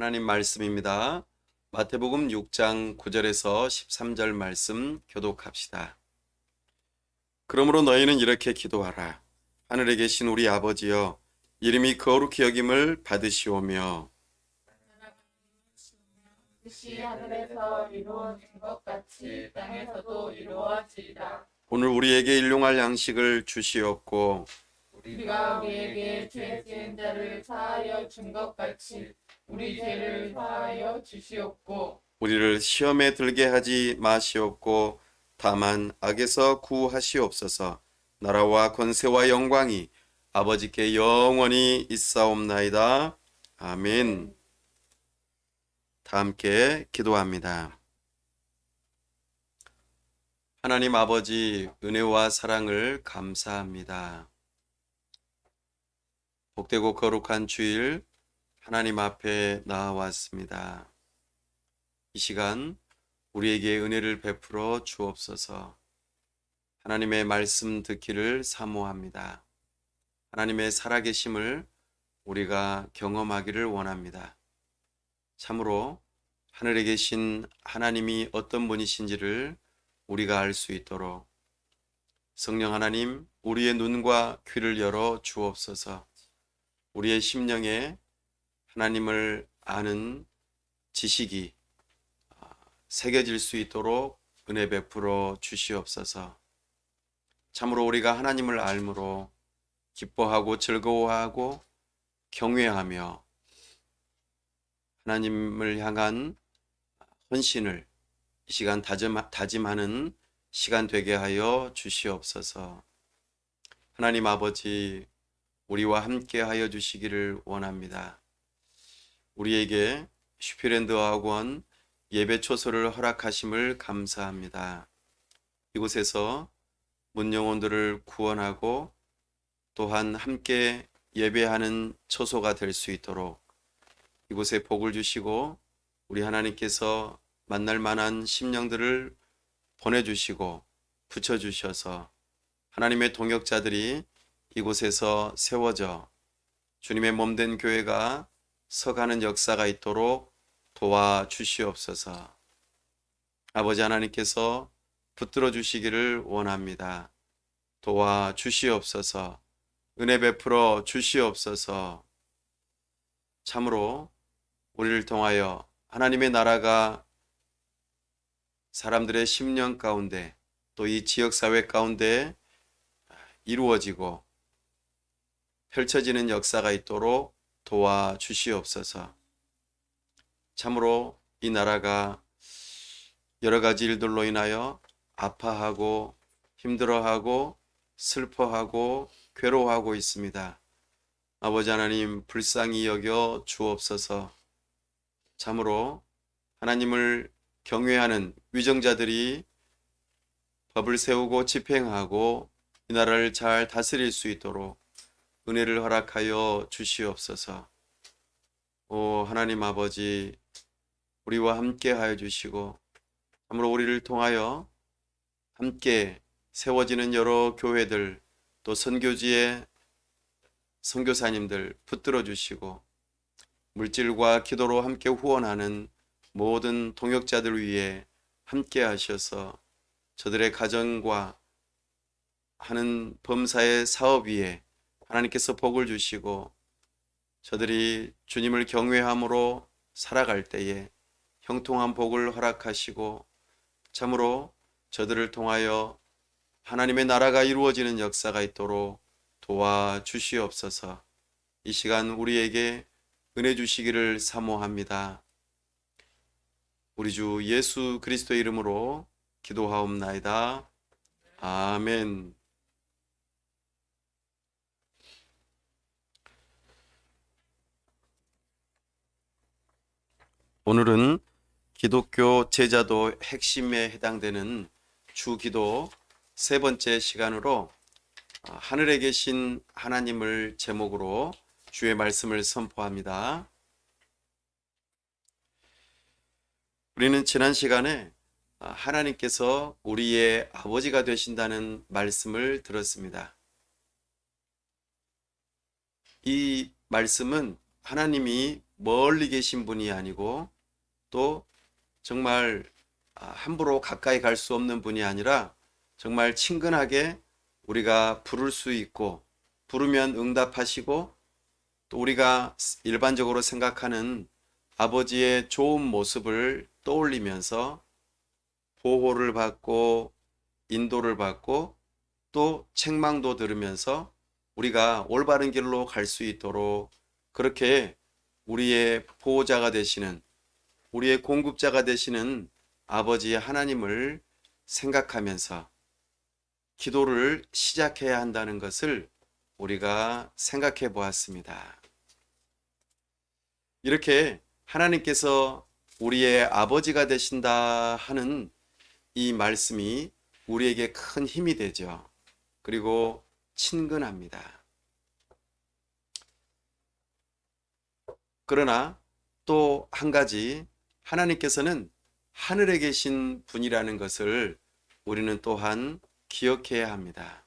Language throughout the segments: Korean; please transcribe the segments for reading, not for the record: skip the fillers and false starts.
하나님 말씀입니다. 마태복음 6장 9절에서 13절 말씀 교독합시다. 그러므로 너희는 이렇게 기도하라. 하늘에 계신 우리 아버지여, 이름이 거룩히 여김을 받으시오며 뜻이 하늘에서 이루어진 것 같이 땅에서도 이루어지리라. 오늘 우리에게 일용할 양식을 주시옵고 우리가 우리에게 죄 지은 자를 사하여 준 것 같이 우리 죄를 사하여 주시옵고 우리를 시험에 들게 하지 마시옵고 다만 악에서 구하시옵소서. 나라와 권세와 영광이 아버지께 영원히 있사옵나이다. 아멘. 다 함께 기도합니다. 하나님 아버지, 은혜와 사랑을 감사합니다. 복되고 거룩한 주일 하나님 앞에 나와왔습니다. 이 시간 우리에게 은혜를 베풀어 주옵소서. 하나님의 말씀 듣기를 사모합니다. 하나님의 살아계심을 우리가 경험하기를 원합니다. 참으로 하늘에 계신 하나님이 어떤 분이신지를 우리가 알 수 있도록 성령 하나님, 우리의 눈과 귀를 열어 주옵소서. 우리의 심령에 하나님을 아는 지식이 새겨질 수 있도록 은혜 베풀어 주시옵소서. 참으로 우리가 하나님을 알므로 기뻐하고 즐거워하고 경외하며 하나님을 향한 헌신을 이 시간 다짐하는 시간 되게 하여 주시옵소서. 하나님 아버지, 우리와 함께 하여 주시기를 원합니다. 우리에게 슈피랜드 학원 예배 초소를 허락하심을 감사합니다. 이곳에서 문영혼들을 구원하고 또한 함께 예배하는 초소가 될 수 있도록 이곳에 복을 주시고 우리 하나님께서 만날 만한 심령들을 보내주시고 붙여주셔서 하나님의 동역자들이 이곳에서 세워져 주님의 몸된 교회가 서가는 역사가 있도록 도와주시옵소서. 아버지 하나님께서 붙들어 주시기를 원합니다. 도와주시옵소서. 은혜 베풀어 주시옵소서. 참으로 우리를 통하여 하나님의 나라가 사람들의 심령 가운데 또 이 지역사회 가운데 이루어지고 펼쳐지는 역사가 있도록 도와주시옵소서. 참으로 이 나라가 여러 가지 일들로 인하여 아파하고 힘들어하고 슬퍼하고 괴로워하고 있습니다. 아버지 하나님, 불쌍히 여겨 주옵소서. 참으로 하나님을 경외하는 위정자들이 법을 세우고 집행하고 이 나라를 잘 다스릴 수 있도록 은혜를 허락하여 주시옵소서. 오 하나님 아버지, 우리와 함께 하여 주시고 참으로 우리를 통하여 함께 세워지는 여러 교회들 또 선교지의 선교사님들 붙들어 주시고 물질과 기도로 함께 후원하는 모든 동역자들 위해 함께 하셔서 저들의 가정과 하는 범사의 사업 위에 하나님께서 복을 주시고 저들이 주님을 경외함으로 살아갈 때에 형통한 복을 허락하시고 참으로 저들을 통하여 하나님의 나라가 이루어지는 역사가 있도록 도와주시옵소서. 이 시간 우리에게 은혜 주시기를 사모합니다. 우리 주 예수 그리스도의 이름으로 기도하옵나이다. 아멘. 오늘은 기독교 제자도 핵심에 해당되는 주기도 세 번째 시간으로 하늘에 계신 하나님을 제목으로 주의 말씀을 선포합니다. 우리는 지난 시간에 하나님께서 우리의 아버지가 되신다는 말씀을 들었습니다. 이 말씀은 하나님이 멀리 계신 분이 아니고 또 정말 함부로 가까이 갈 수 없는 분이 아니라 정말 친근하게 우리가 부를 수 있고 부르면 응답하시고 또 우리가 일반적으로 생각하는 아버지의 좋은 모습을 떠올리면서 보호를 받고 인도를 받고 또 책망도 들으면서 우리가 올바른 길로 갈 수 있도록 그렇게 우리의 보호자가 되시는 우리의 공급자가 되시는 아버지 하나님을 생각하면서 기도를 시작해야 한다는 것을 우리가 생각해 보았습니다. 이렇게 하나님께서 우리의 아버지가 되신다 하는 이 말씀이 우리에게 큰 힘이 되죠. 그리고 친근합니다. 그러나 또 한 가지 하나님께서는 하늘에 계신 분이라는 것을 우리는 또한 기억해야 합니다.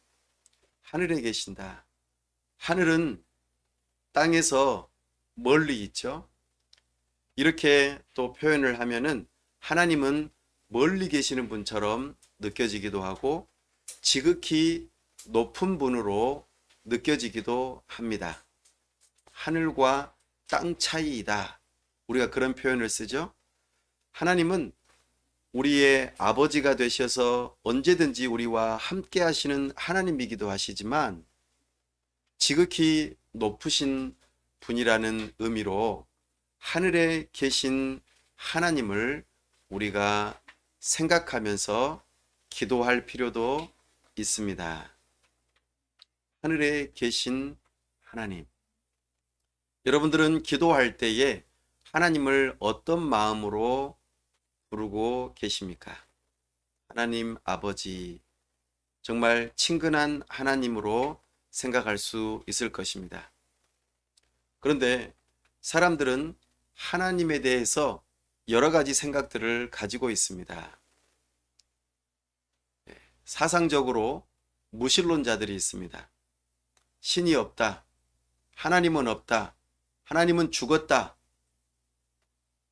하늘에 계신다. 하늘은 땅에서 멀리 있죠. 이렇게 또 표현을 하면은 하나님은 멀리 계시는 분처럼 느껴지기도 하고 지극히 높은 분으로 느껴지기도 합니다. 하늘과 땅 차이이다. 우리가 그런 표현을 쓰죠. 하나님은 우리의 아버지가 되셔서 언제든지 우리와 함께 하시는 하나님이기도 하시지만 지극히 높으신 분이라는 의미로 하늘에 계신 하나님을 우리가 생각하면서 기도할 필요도 있습니다. 하늘에 계신 하나님. 여러분들은 기도할 때에 하나님을 어떤 마음으로 부르고 계십니까? 하나님 아버지, 정말 친근한 하나님으로 생각할 수 있을 것입니다. 그런데 사람들은 하나님에 대해서 여러 가지 생각들을 가지고 있습니다. 사상적으로 무신론자들이 있습니다. 신이 없다. 하나님은 없다. 하나님은 죽었다.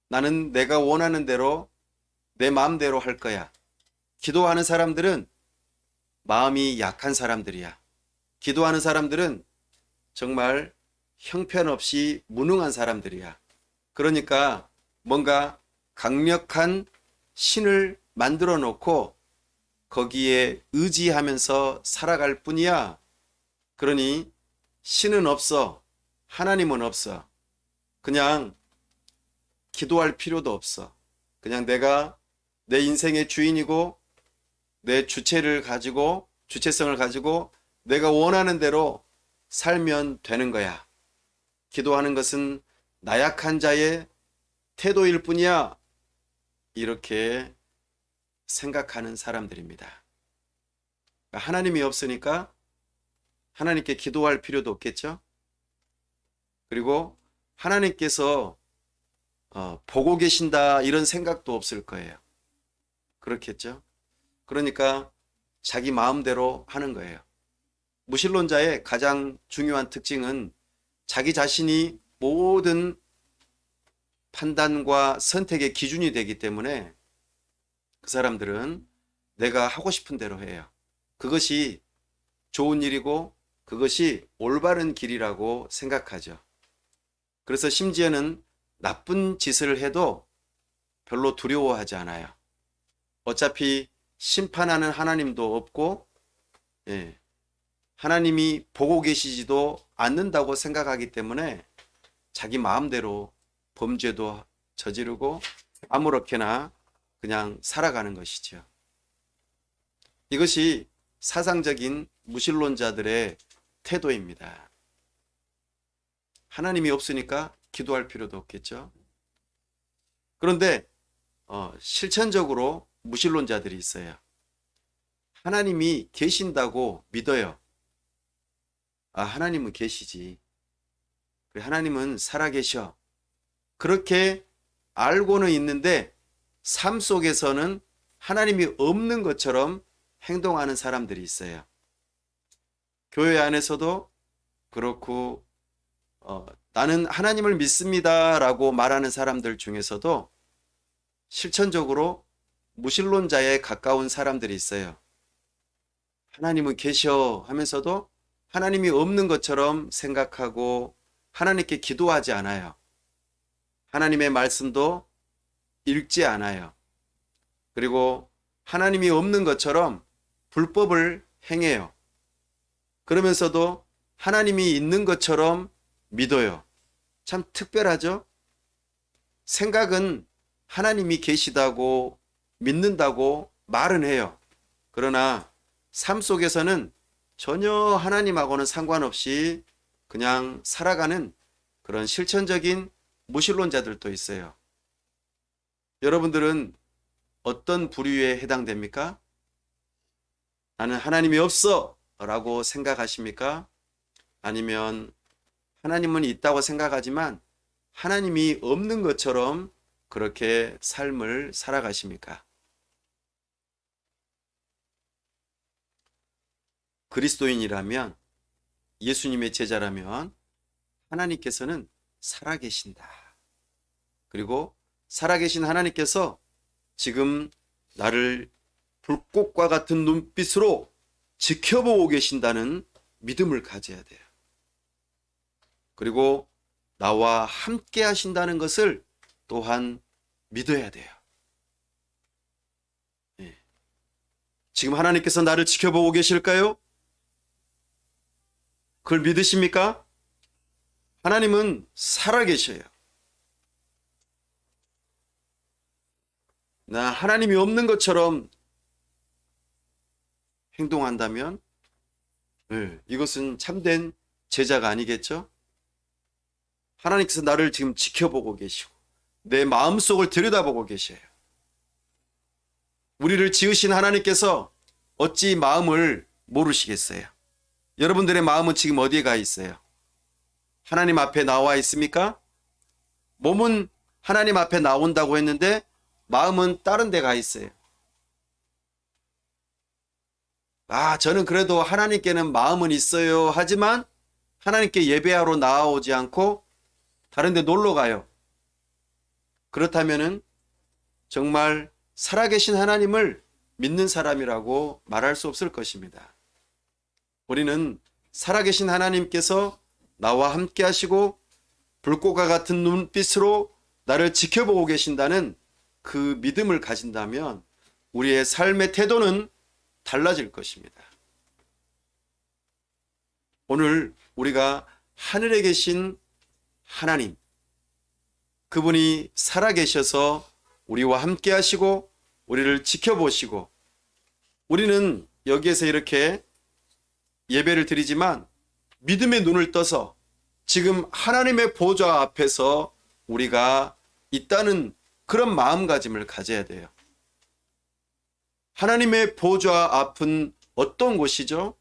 나는 내가 원하는 대로 내 마음대로 할 거야. 기도하는 사람들은 마음이 약한 사람들이야. 기도하는 사람들은 정말 형편없이 무능한 사람들이야. 그러니까 뭔가 강력한 신을 만들어 놓고 거기에 의지하면서 살아갈 뿐이야. 그러니 신은 없어. 하나님은 없어. 그냥 기도할 필요도 없어. 그냥 내가 내 인생의 주인이고 내 주체성을 가지고 내가 원하는 대로 살면 되는 거야. 기도하는 것은 나약한 자의 태도일 뿐이야. 이렇게 생각하는 사람들입니다. 하나님이 없으니까 하나님께 기도할 필요도 없겠죠? 그리고 하나님께서 보고 계신다 이런 생각도 없을 거예요. 그렇겠죠? 그러니까 자기 마음대로 하는 거예요. 무신론자의 가장 중요한 특징은 자기 자신이 모든 판단과 선택의 기준이 되기 때문에 그 사람들은 내가 하고 싶은 대로 해요. 그것이 좋은 일이고 그것이 올바른 길이라고 생각하죠. 그래서 심지어는 나쁜 짓을 해도 별로 두려워하지 않아요. 어차피 심판하는 하나님도 없고 하나님이 보고 계시지도 않는다고 생각하기 때문에 자기 마음대로 범죄도 저지르고 아무렇게나 그냥 살아가는 것이죠. 이것이 사상적인 무신론자들의 태도입니다. 하나님이 없으니까 기도할 필요도 없겠죠. 그런데 실천적으로 무신론자들이 있어요. 하나님이 계신다고 믿어요. 하나님은 계시지. 하나님은 살아계셔. 그렇게 알고는 있는데 삶 속에서는 하나님이 없는 것처럼 행동하는 사람들이 있어요. 교회 안에서도 그렇고 나는 하나님을 믿습니다라고 말하는 사람들 중에서도 실천적으로 무신론자에 가까운 사람들이 있어요. 하나님은 계셔 하면서도 하나님이 없는 것처럼 생각하고 하나님께 기도하지 않아요. 하나님의 말씀도 읽지 않아요. 그리고 하나님이 없는 것처럼 불법을 행해요. 그러면서도 하나님이 있는 것처럼 믿어요. 참 특별하죠? 생각은 하나님이 계시다고 믿는다고 말은 해요. 그러나 삶 속에서는 전혀 하나님하고는 상관없이 그냥 살아가는 그런 실천적인 무신론자들도 있어요. 여러분들은 어떤 부류에 해당됩니까? 나는 하나님이 없어 라고 생각하십니까? 아니면 하나님은 있다고 생각하지만 하나님이 없는 것처럼 그렇게 삶을 살아가십니까? 그리스도인이라면, 예수님의 제자라면 하나님께서는 살아계신다. 그리고 살아계신 하나님께서 지금 나를 불꽃과 같은 눈빛으로 지켜보고 계신다는 믿음을 가져야 돼요. 그리고 나와 함께 하신다는 것을 또한 믿어야 돼요. 예. 지금 하나님께서 나를 지켜보고 계실까요? 그걸 믿으십니까? 하나님은 살아계셔요. 나 하나님이 없는 것처럼 행동한다면 이것은 참된 제자가 아니겠죠? 하나님께서 나를 지금 지켜보고 계시고 내 마음속을 들여다보고 계셔요. 우리를 지으신 하나님께서 어찌 마음을 모르시겠어요? 여러분들의 마음은 지금 어디에 가 있어요? 하나님 앞에 나와 있습니까? 몸은 하나님 앞에 나온다고 했는데 마음은 다른 데 가 있어요. 저는 그래도 하나님께는 마음은 있어요. 하지만 하나님께 예배하러 나오지 않고 다른 데 놀러 가요. 그렇다면은 정말 살아계신 하나님을 믿는 사람이라고 말할 수 없을 것입니다. 우리는 살아계신 하나님께서 나와 함께 하시고 불꽃과 같은 눈빛으로 나를 지켜보고 계신다는 그 믿음을 가진다면 우리의 삶의 태도는 달라질 것입니다. 오늘 우리가 하늘에 계신 하나님, 그분이 살아계셔서 우리와 함께 하시고 우리를 지켜보시고 우리는 여기에서 이렇게 예배를 드리지만 믿음의 눈을 떠서 지금 하나님의 보좌 앞에서 우리가 있다는 그런 마음가짐을 가져야 돼요. 하나님의 보좌 앞은 어떤 곳이죠?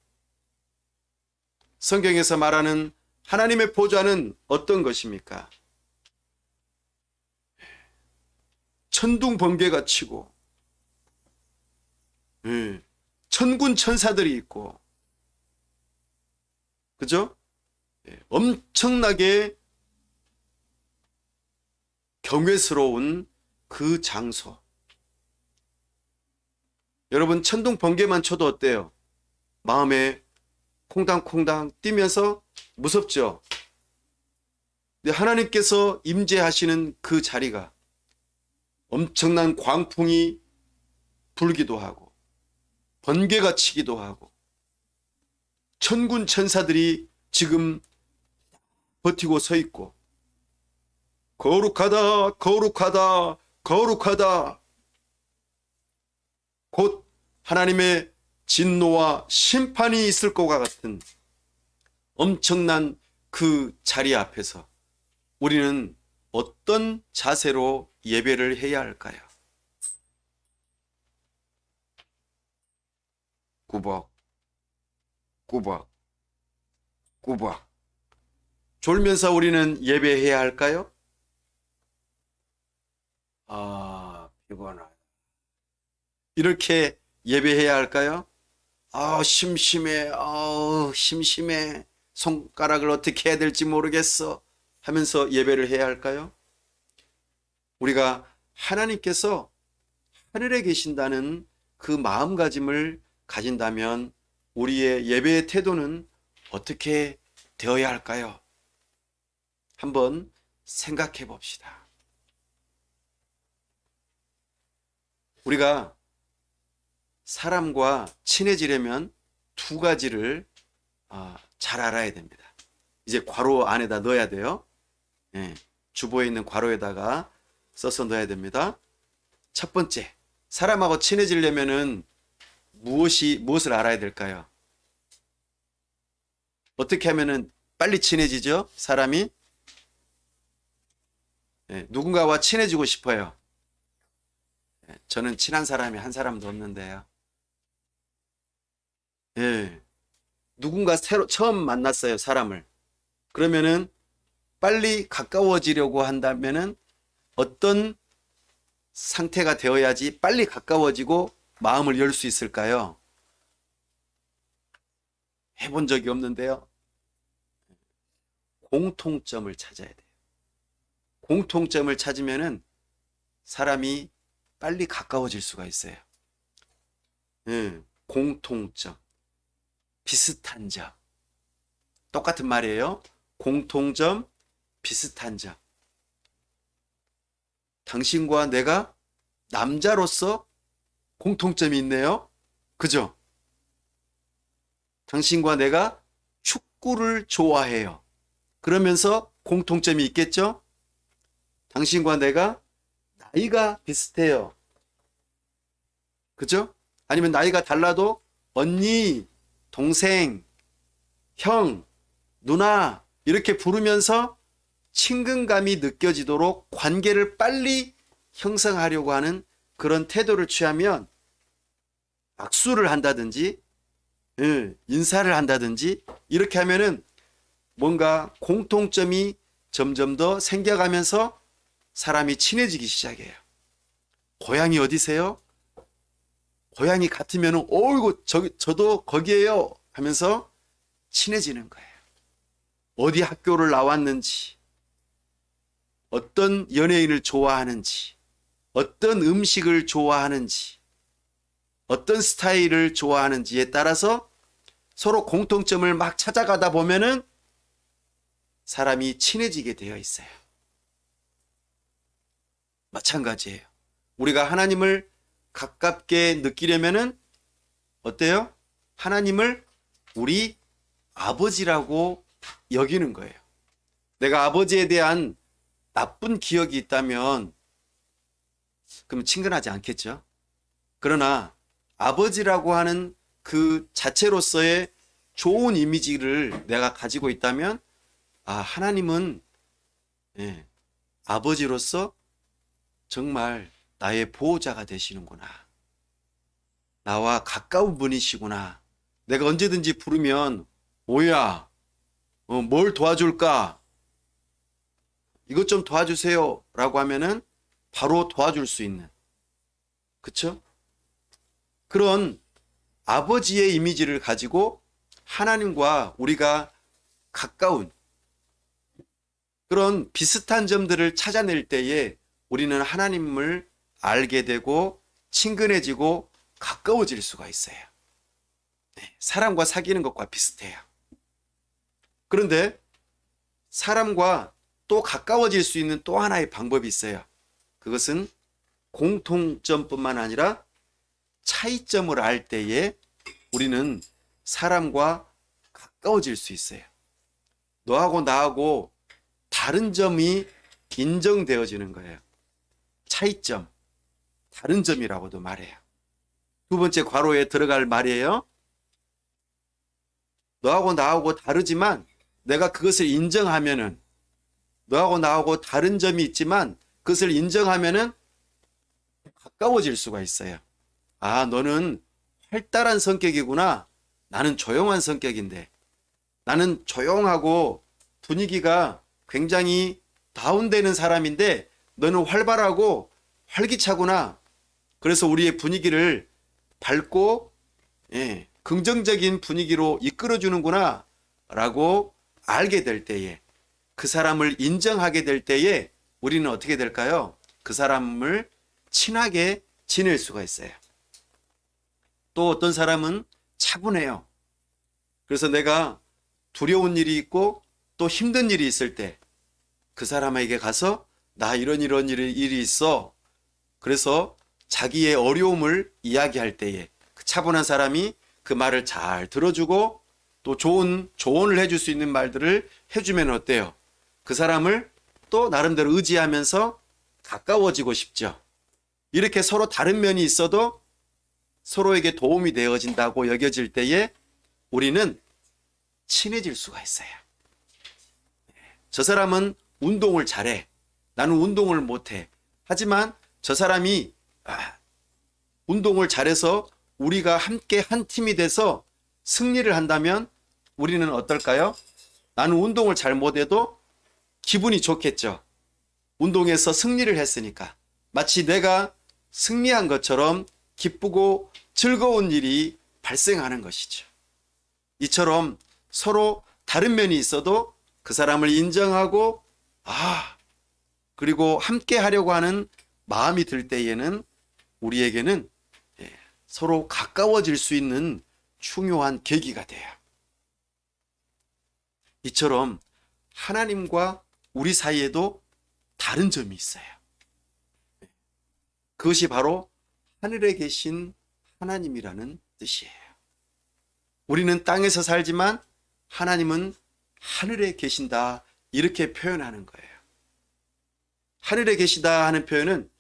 성경에서 말하는 하나님의 보좌는 어떤 것입니까? 천둥 번개가 치고 천군 천사들이 있고 그죠? 엄청나게 경외스러운 그 장소. 여러분 천둥 번개만 쳐도 어때요? 마음에 콩당콩당 뛰면서 무섭죠? 근데 하나님께서 임재하시는 그 자리가 엄청난 광풍이 불기도 하고 번개가 치기도 하고 천군 천사들이 지금 버티고 서 있고 거룩하다 거룩하다 거룩하다 곧 하나님의 진노와 심판이 있을 것과 같은 엄청난 그 자리 앞에서 우리는 어떤 자세로 예배를 해야 할까요? 꾸벅 꾸벅 꾸벅 졸면서 우리는 예배해야 할까요? 피곤하다. 이렇게 예배해야 할까요? 심심해. 심심해. 손가락을 어떻게 해야 될지 모르겠어. 하면서 예배를 해야 할까요? 우리가 하나님께서 하늘에 계신다는 그 마음가짐을 가진다면 우리의 예배의 태도는 어떻게 되어야 할까요? 한번 생각해 봅시다. 우리가 사람과 친해지려면 두 가지를 잘 알아야 됩니다. 이제 괄호 안에다 넣어야 돼요. 주보에 있는 괄호에다가 써서 넣어야 됩니다. 첫 번째, 사람하고 친해지려면은 무엇을 알아야 될까요? 어떻게 하면은 빨리 친해지죠? 사람이? 누군가와 친해지고 싶어요. 저는 친한 사람이 한 사람도 없는데요. 누군가 처음 만났어요, 사람을. 그러면은 빨리 가까워지려고 한다면은 어떤 상태가 되어야지 빨리 가까워지고 마음을 열 수 있을까요? 해본 적이 없는데요. 공통점을 찾아야 돼요. 공통점을 찾으면은 사람이 빨리 가까워질 수가 있어요. 공통점, 비슷한 점. 똑같은 말이에요. 공통점, 비슷한 점. 당신과 내가 남자로서 공통점이 있네요. 그죠? 당신과 내가 축구를 좋아해요. 그러면서 공통점이 있겠죠? 당신과 내가 나이가 비슷해요. 그죠? 아니면 나이가 달라도 언니, 동생, 형, 누나 이렇게 부르면서 친근감이 느껴지도록 관계를 빨리 형성하려고 하는 그런 태도를 취하면 악수를 한다든지 인사를 한다든지 이렇게 하면은 뭔가 공통점이 점점 더 생겨가면서 사람이 친해지기 시작해요. 고향이 어디세요? 고향이 같으면은 어이구 저도 거기에요 하면서 친해지는 거예요. 어디 학교를 나왔는지, 어떤 연예인을 좋아하는지, 어떤 음식을 좋아하는지, 어떤 스타일을 좋아하는지에 따라서 서로 공통점을 막 찾아가다 보면은 사람이 친해지게 되어 있어요. 마찬가지예요. 우리가 하나님을 가깝게 느끼려면은 어때요? 하나님을 우리 아버지라고 여기는 거예요. 내가 아버지에 대한 나쁜 기억이 있다면 그럼 친근하지 않겠죠? 그러나 아버지라고 하는 그 자체로서의 좋은 이미지를 내가 가지고 있다면 하나님은 아버지로서 정말 나의 보호자가 되시는구나. 나와 가까운 분이시구나. 내가 언제든지 부르면 오야 뭘 도와줄까? 이것 좀 도와주세요 라고 하면은 바로 도와줄 수 있는, 그쵸? 그런 아버지의 이미지를 가지고 하나님과 우리가 가까운 그런 비슷한 점들을 찾아낼 때에 우리는 하나님을 알게 되고 친근해지고 가까워질 수가 있어요. 사람과 사귀는 것과 비슷해요. 그런데 사람과 또 가까워질 수 있는 또 하나의 방법이 있어요. 그것은 공통점뿐만 아니라 차이점을 알 때에 우리는 사람과 가까워질 수 있어요. 너하고 나하고 다른 점이 인정되어지는 거예요. 차이점, 다른 점이라고도 말해요. 두 번째 괄호에 들어갈 말이에요. 너하고 나하고 다르지만 내가 그것을 인정하면은, 너하고 나하고 다른 점이 있지만 그것을 인정하면은 가까워질 수가 있어요. 너는 활달한 성격이구나. 나는 조용한 성격인데, 나는 조용하고 분위기가 굉장히 다운되는 사람인데 너는 활발하고 활기차구나. 그래서 우리의 분위기를 밝고 긍정적인 분위기로 이끌어주는구나 라고 알게 될 때에, 그 사람을 인정하게 될 때에 우리는 어떻게 될까요? 그 사람을 친하게 지낼 수가 있어요. 또 어떤 사람은 차분해요. 그래서 내가 두려운 일이 있고 또 힘든 일이 있을 때 그 사람에게 가서 나 이런 일이 있어. 그래서 자기의 어려움을 이야기할 때에 그 차분한 사람이 그 말을 잘 들어주고 또 좋은 조언을 해줄 수 있는 말들을 해주면 어때요? 그 사람을 또 나름대로 의지하면서 가까워지고 싶죠. 이렇게 서로 다른 면이 있어도 서로에게 도움이 되어진다고 여겨질 때에 우리는 친해질 수가 있어요. 저 사람은 운동을 잘해. 나는 운동을 못해. 하지만 저 사람이 운동을 잘해서 우리가 함께 한 팀이 돼서 승리를 한다면 우리는 어떨까요? 나는 운동을 잘 못해도 기분이 좋겠죠. 운동에서 승리를 했으니까 마치 내가 승리한 것처럼 기쁘고 즐거운 일이 발생하는 것이죠. 이처럼 서로 다른 면이 있어도 그 사람을 인정하고 그리고 함께 하려고 하는 마음이 들 때에는 우리에게는 서로 가까워질 수 있는 중요한 계기가 돼요. 이처럼 하나님과 우리 사이에도 다른 점이 있어요. 그것이 바로 하늘에 계신 하나님이라는 뜻이에요. 우리는 땅에서 살지만 하나님은 하늘에 계신다, 이렇게 표현하는 거예요. 하늘에 계시다 하는 표현은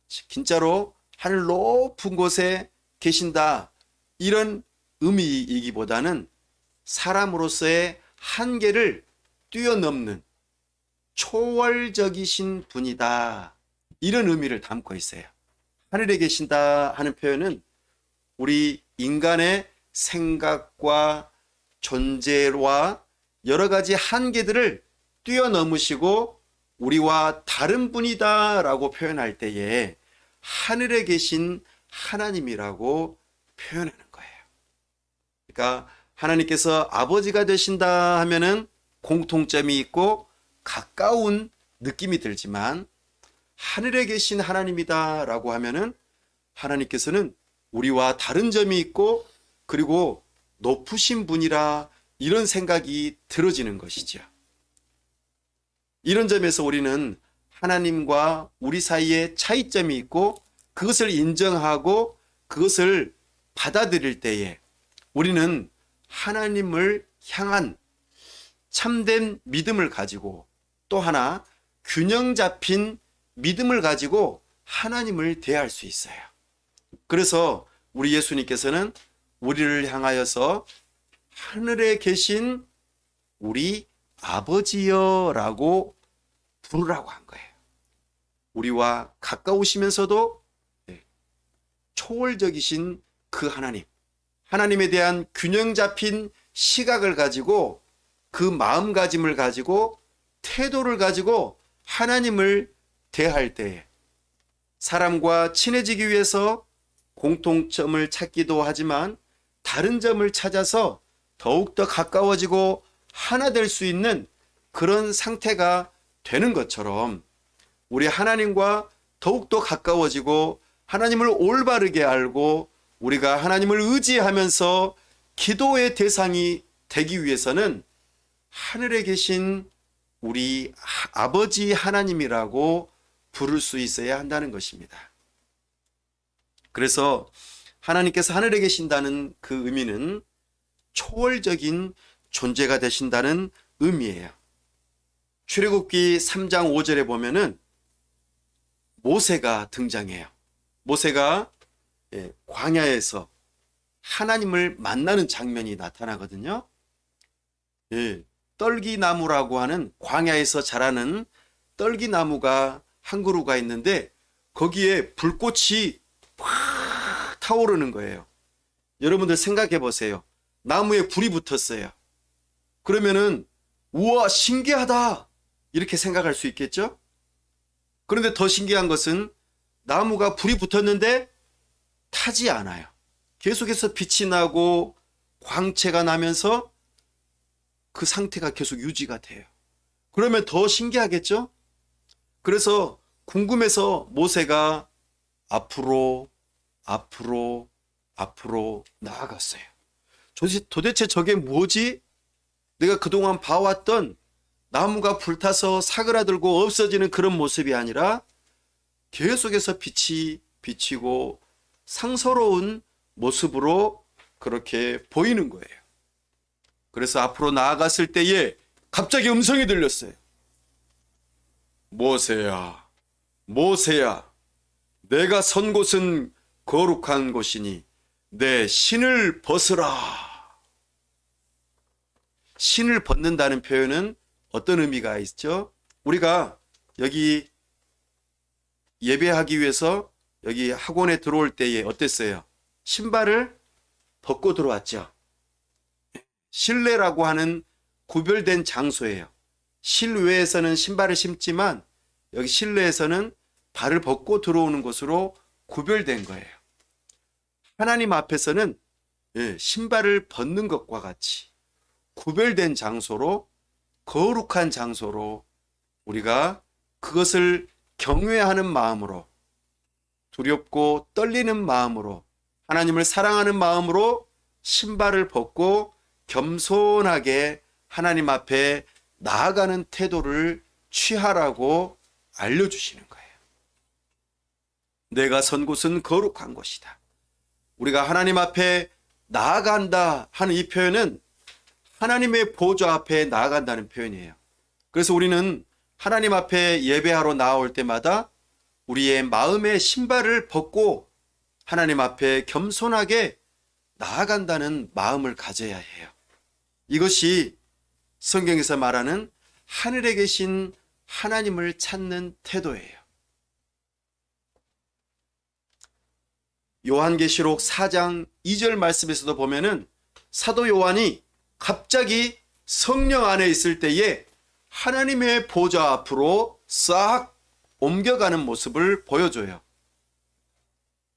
진짜로 하늘 높은 곳에 계신다, 이런 의미이기보다는 사람으로서의 한계를 뛰어넘는 초월적이신 분이다, 이런 의미를 담고 있어요. 하늘에 계신다 하는 표현은 우리 인간의 생각과 존재와 여러 가지 한계들을 뛰어넘으시고 우리와 다른 분이다라고 표현할 때에 하늘에 계신 하나님이라고 표현하는 거예요. 그러니까 하나님께서 아버지가 되신다 하면은 공통점이 있고 가까운 느낌이 들지만 하늘에 계신 하나님이다라고 하면은 하나님께서는 우리와 다른 점이 있고 그리고 높으신 분이라, 이런 생각이 들어지는 것이죠. 이런 점에서 우리는 하나님과 우리 사이에 차이점이 있고 그것을 인정하고 그것을 받아들일 때에 우리는 하나님을 향한 참된 믿음을 가지고 또 하나 균형 잡힌 믿음을 가지고 하나님을 대할 수 있어요. 그래서 우리 예수님께서는 우리를 향하여서 하늘에 계신 우리 아버지여라고 부르라고 한 거예요. 우리와 가까우시면서도 초월적이신 그 하나님, 하나님에 대한 균형 잡힌 시각을 가지고 그 마음가짐을 가지고 태도를 가지고 하나님을 대할 때에 사람과 친해지기 위해서 공통점을 찾기도 하지만 다른 점을 찾아서 더욱더 가까워지고 하나 될 수 있는 그런 상태가 되는 것처럼 우리 하나님과 더욱더 가까워지고 하나님을 올바르게 알고 우리가 하나님을 의지하면서 기도의 대상이 되기 위해서는 하늘에 계신 우리 아버지 하나님이라고 부를 수 있어야 한다는 것입니다. 그래서 하나님께서 하늘에 계신다는 그 의미는 초월적인 존재가 되신다는 의미예요. 출애굽기 3장 5절에 보면은 모세가 등장해요. 모세가 광야에서 하나님을 만나는 장면이 나타나거든요. 떨기나무라고 하는 광야에서 자라는 떨기나무가 한 그루가 있는데 거기에 불꽃이 확 타오르는 거예요. 여러분들 생각해 보세요. 나무에 불이 붙었어요. 그러면은 우와 신기하다 이렇게 생각할 수 있겠죠? 그런데 더 신기한 것은 나무가 불이 붙었는데 타지 않아요. 계속해서 빛이 나고 광채가 나면서 그 상태가 계속 유지가 돼요. 그러면 더 신기하겠죠? 그래서 궁금해서 모세가 앞으로 나아갔어요. 도대체 저게 뭐지? 내가 그동안 봐왔던 나무가 불타서 사그라들고 없어지는 그런 모습이 아니라 계속해서 빛이 비치고 상서로운 모습으로 그렇게 보이는 거예요. 그래서 앞으로 나아갔을 때에 갑자기 음성이 들렸어요. 모세야, 모세야, 내가 선 곳은 거룩한 곳이니 내 신을 벗으라. 신을 벗는다는 표현은 어떤 의미가 있죠? 우리가 여기 예배하기 위해서 여기 학원에 들어올 때에 어땠어요? 신발을 벗고 들어왔죠. 실내라고 하는 구별된 장소예요. 실외에서는 신발을 신지만 여기 실내에서는 발을 벗고 들어오는 곳으로 구별된 거예요. 하나님 앞에서는 신발을 벗는 것과 같이 구별된 장소로, 거룩한 장소로 우리가 그것을 경외하는 마음으로, 두렵고 떨리는 마음으로, 하나님을 사랑하는 마음으로 신발을 벗고 겸손하게 하나님 앞에 나아가는 태도를 취하라고 알려주시는 거예요. 내가 선 곳은 거룩한 곳이다. 우리가 하나님 앞에 나아간다 하는 이 표현은 하나님의 보좌 앞에 나아간다는 표현이에요. 그래서 우리는 하나님 앞에 예배하러 나올 때마다 우리의 마음의 신발을 벗고 하나님 앞에 겸손하게 나아간다는 마음을 가져야 해요. 이것이 성경에서 말하는 하늘에 계신 하나님을 찾는 태도예요. 요한계시록 4장 2절 말씀에서도 보면은 사도 요한이 갑자기 성령 안에 있을 때에 하나님의 보좌 앞으로 싹 옮겨가는 모습을 보여줘요.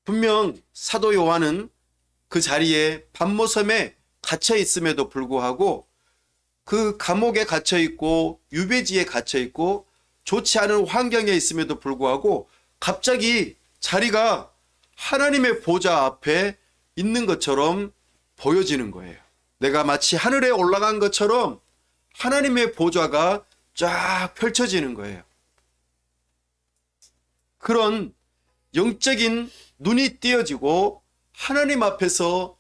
분명 사도 요한은 그 자리에 반모섬에 갇혀 있음에도 불구하고 그 감옥에 갇혀 있고 유배지에 갇혀 있고 좋지 않은 환경에 있음에도 불구하고 갑자기 자리가 하나님의 보좌 앞에 있는 것처럼 보여지는 거예요. 내가 마치 하늘에 올라간 것처럼 하나님의 보좌가 쫙 펼쳐지는 거예요. 그런 영적인 눈이 띄어지고 하나님 앞에서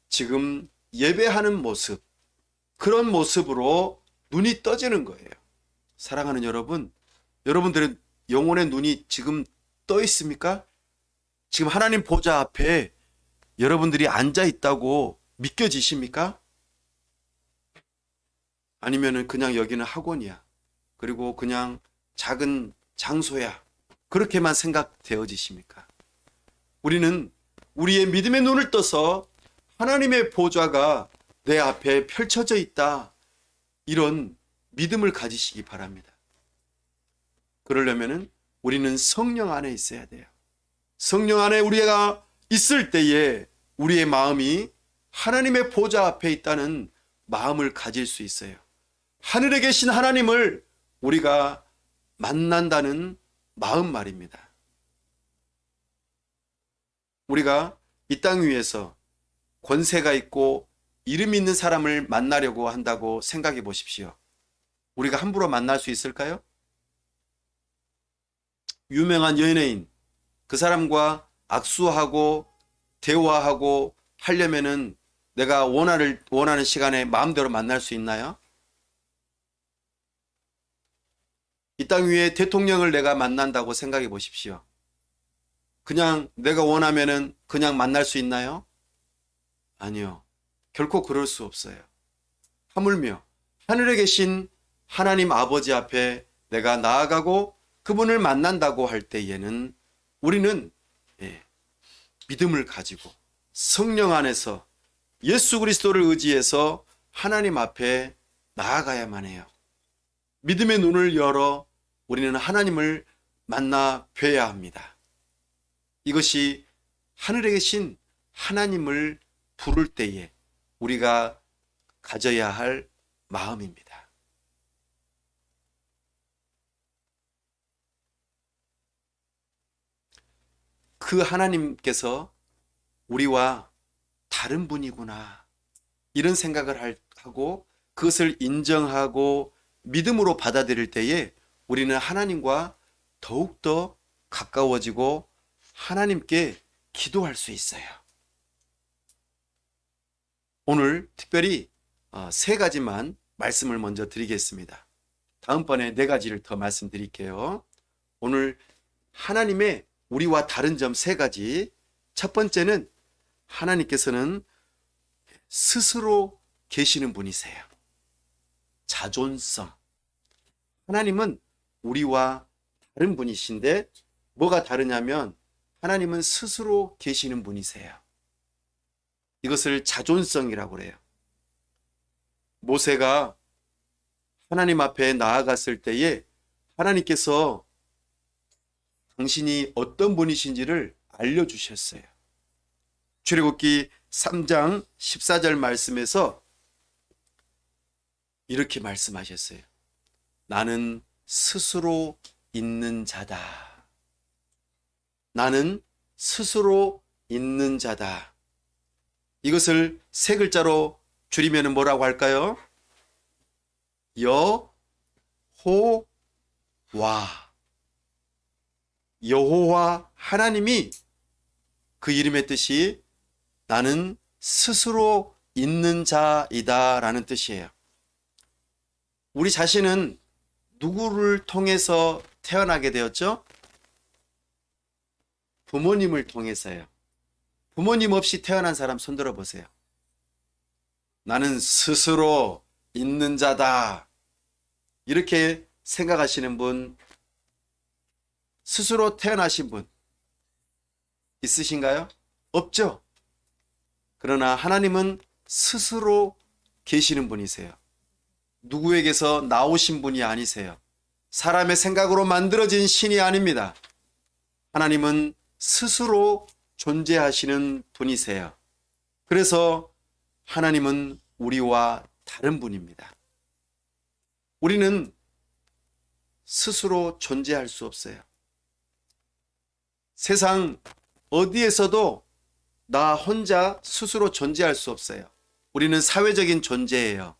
지금 예배하는 모습, 그런 모습으로 눈이 떠지는 거예요. 사랑하는 여러분, 여러분들의 영혼의 눈이 지금 떠 있습니까? 지금 하나님 보좌 앞에 여러분들이 앉아 있다고 믿겨지십니까? 아니면은 그냥 여기는 학원이야. 그리고 그냥 작은 장소야. 그렇게만 생각되어지십니까? 우리는 우리의 믿음의 눈을 떠서 하나님의 보좌가 내 앞에 펼쳐져 있다. 이런 믿음을 가지시기 바랍니다. 그러려면은 우리는 성령 안에 있어야 돼요. 성령 안에 우리가 있을 때에 우리의 마음이 하나님의 보좌 앞에 있다는 마음을 가질 수 있어요. 하늘에 계신 하나님을 우리가 만난다는 마음 말입니다. 우리가 이 땅 위에서 권세가 있고 이름 있는 사람을 만나려고 한다고 생각해 보십시오. 우리가 함부로 만날 수 있을까요? 유명한 연예인, 그 사람과 악수하고 대화하고 하려면은 내가 원하는 시간에 마음대로 만날 수 있나요? 이 땅 위에 대통령을 내가 만난다고 생각해 보십시오. 그냥 내가 원하면은 그냥 만날 수 있나요? 아니요. 결코 그럴 수 없어요. 하물며 하늘에 계신 하나님 아버지 앞에 내가 나아가고 그분을 만난다고 할 때에는 우리는 믿음을 가지고 성령 안에서 예수 그리스도를 의지해서 하나님 앞에 나아가야만 해요. 믿음의 눈을 열어 우리는 하나님을 만나 뵈야 합니다. 이것이 하늘에 계신 하나님을 부를 때에 우리가 가져야 할 마음입니다. 그 하나님께서 우리와 다른 분이구나. 이런 생각을 하고 그것을 인정하고 믿음으로 받아들일 때에 우리는 하나님과 더욱더 가까워지고 하나님께 기도할 수 있어요. 오늘 특별히 세 가지만 말씀을 먼저 드리겠습니다. 다음번에 네 가지를 더 말씀드릴게요. 오늘 하나님의 우리와 다른 점 세 가지. 첫 번째는 하나님께서는 스스로 계시는 분이세요. 자존성. 하나님은 우리와 다른 분이신데 뭐가 다르냐면 하나님은 스스로 계시는 분이세요. 이것을 자존성이라고 그래요. 모세가 하나님 앞에 나아갔을 때에 하나님께서 당신이 어떤 분이신지를 알려주셨어요. 출애굽기 3장 14절 말씀에서 이렇게 말씀하셨어요. 나는 스스로 있는 자다. 나는 스스로 있는 자다. 이것을 세 글자로 줄이면 뭐라고 할까요? 여호와. 여호와 하나님이 그 이름의 뜻이 나는 스스로 있는 자이다 라는 뜻이에요. 우리 자신은 누구를 통해서 태어나게 되었죠? 부모님을 통해서요. 부모님 없이 태어난 사람 손들어 보세요. 나는 스스로 있는 자다. 이렇게 생각하시는 분, 스스로 태어나신 분 있으신가요? 없죠? 그러나 하나님은 스스로 계시는 분이세요. 누구에게서 나오신 분이 아니세요. 사람의 생각으로 만들어진 신이 아닙니다. 하나님은 스스로 존재하시는 분이세요. 그래서 하나님은 우리와 다른 분입니다. 우리는 스스로 존재할 수 없어요. 세상 어디에서도 나 혼자 스스로 존재할 수 없어요. 우리는 사회적인 존재예요.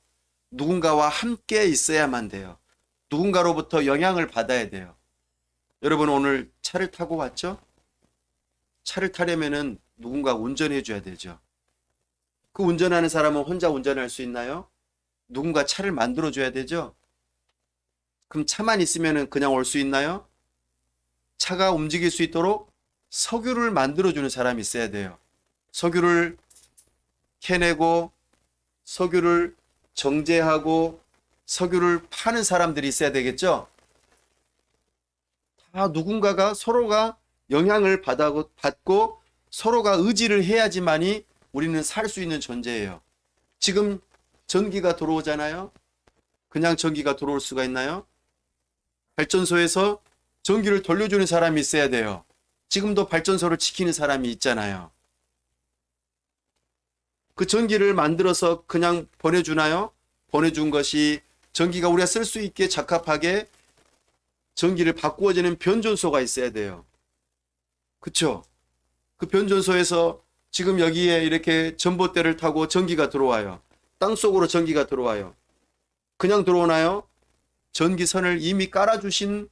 누군가와 함께 있어야만 돼요. 누군가로부터 영향을 받아야 돼요. 여러분 오늘 차를 타고 왔죠? 차를 타려면은 누군가 운전해 줘야 되죠. 그 운전하는 사람은 혼자 운전할 수 있나요? 누군가 차를 만들어 줘야 되죠. 그럼 차만 있으면은 그냥 올 수 있나요? 차가 움직일 수 있도록 석유를 만들어 주는 사람이 있어야 돼요. 석유를 캐내고 석유를 정제하고 석유를 파는 사람들이 있어야 되겠죠. 다 누군가가 서로가 영향을 받고 서로가 의지를 해야지만이 우리는 살 수 있는 존재예요. 지금 전기가 들어오잖아요. 그냥 전기가 들어올 수가 있나요? 발전소에서 전기를 돌려주는 사람이 있어야 돼요. 지금도 발전소를 지키는 사람이 있잖아요. 그 전기를 만들어서 그냥 보내주나요? 보내준 것이 전기가 우리가 쓸 수 있게 적합하게 전기를 바꾸어지는 변전소가 있어야 돼요. 그쵸? 그 변전소에서 지금 여기에 이렇게 전봇대를 타고 전기가 들어와요. 땅속으로 전기가 들어와요. 그냥 들어오나요? 전기선을 이미 깔아주신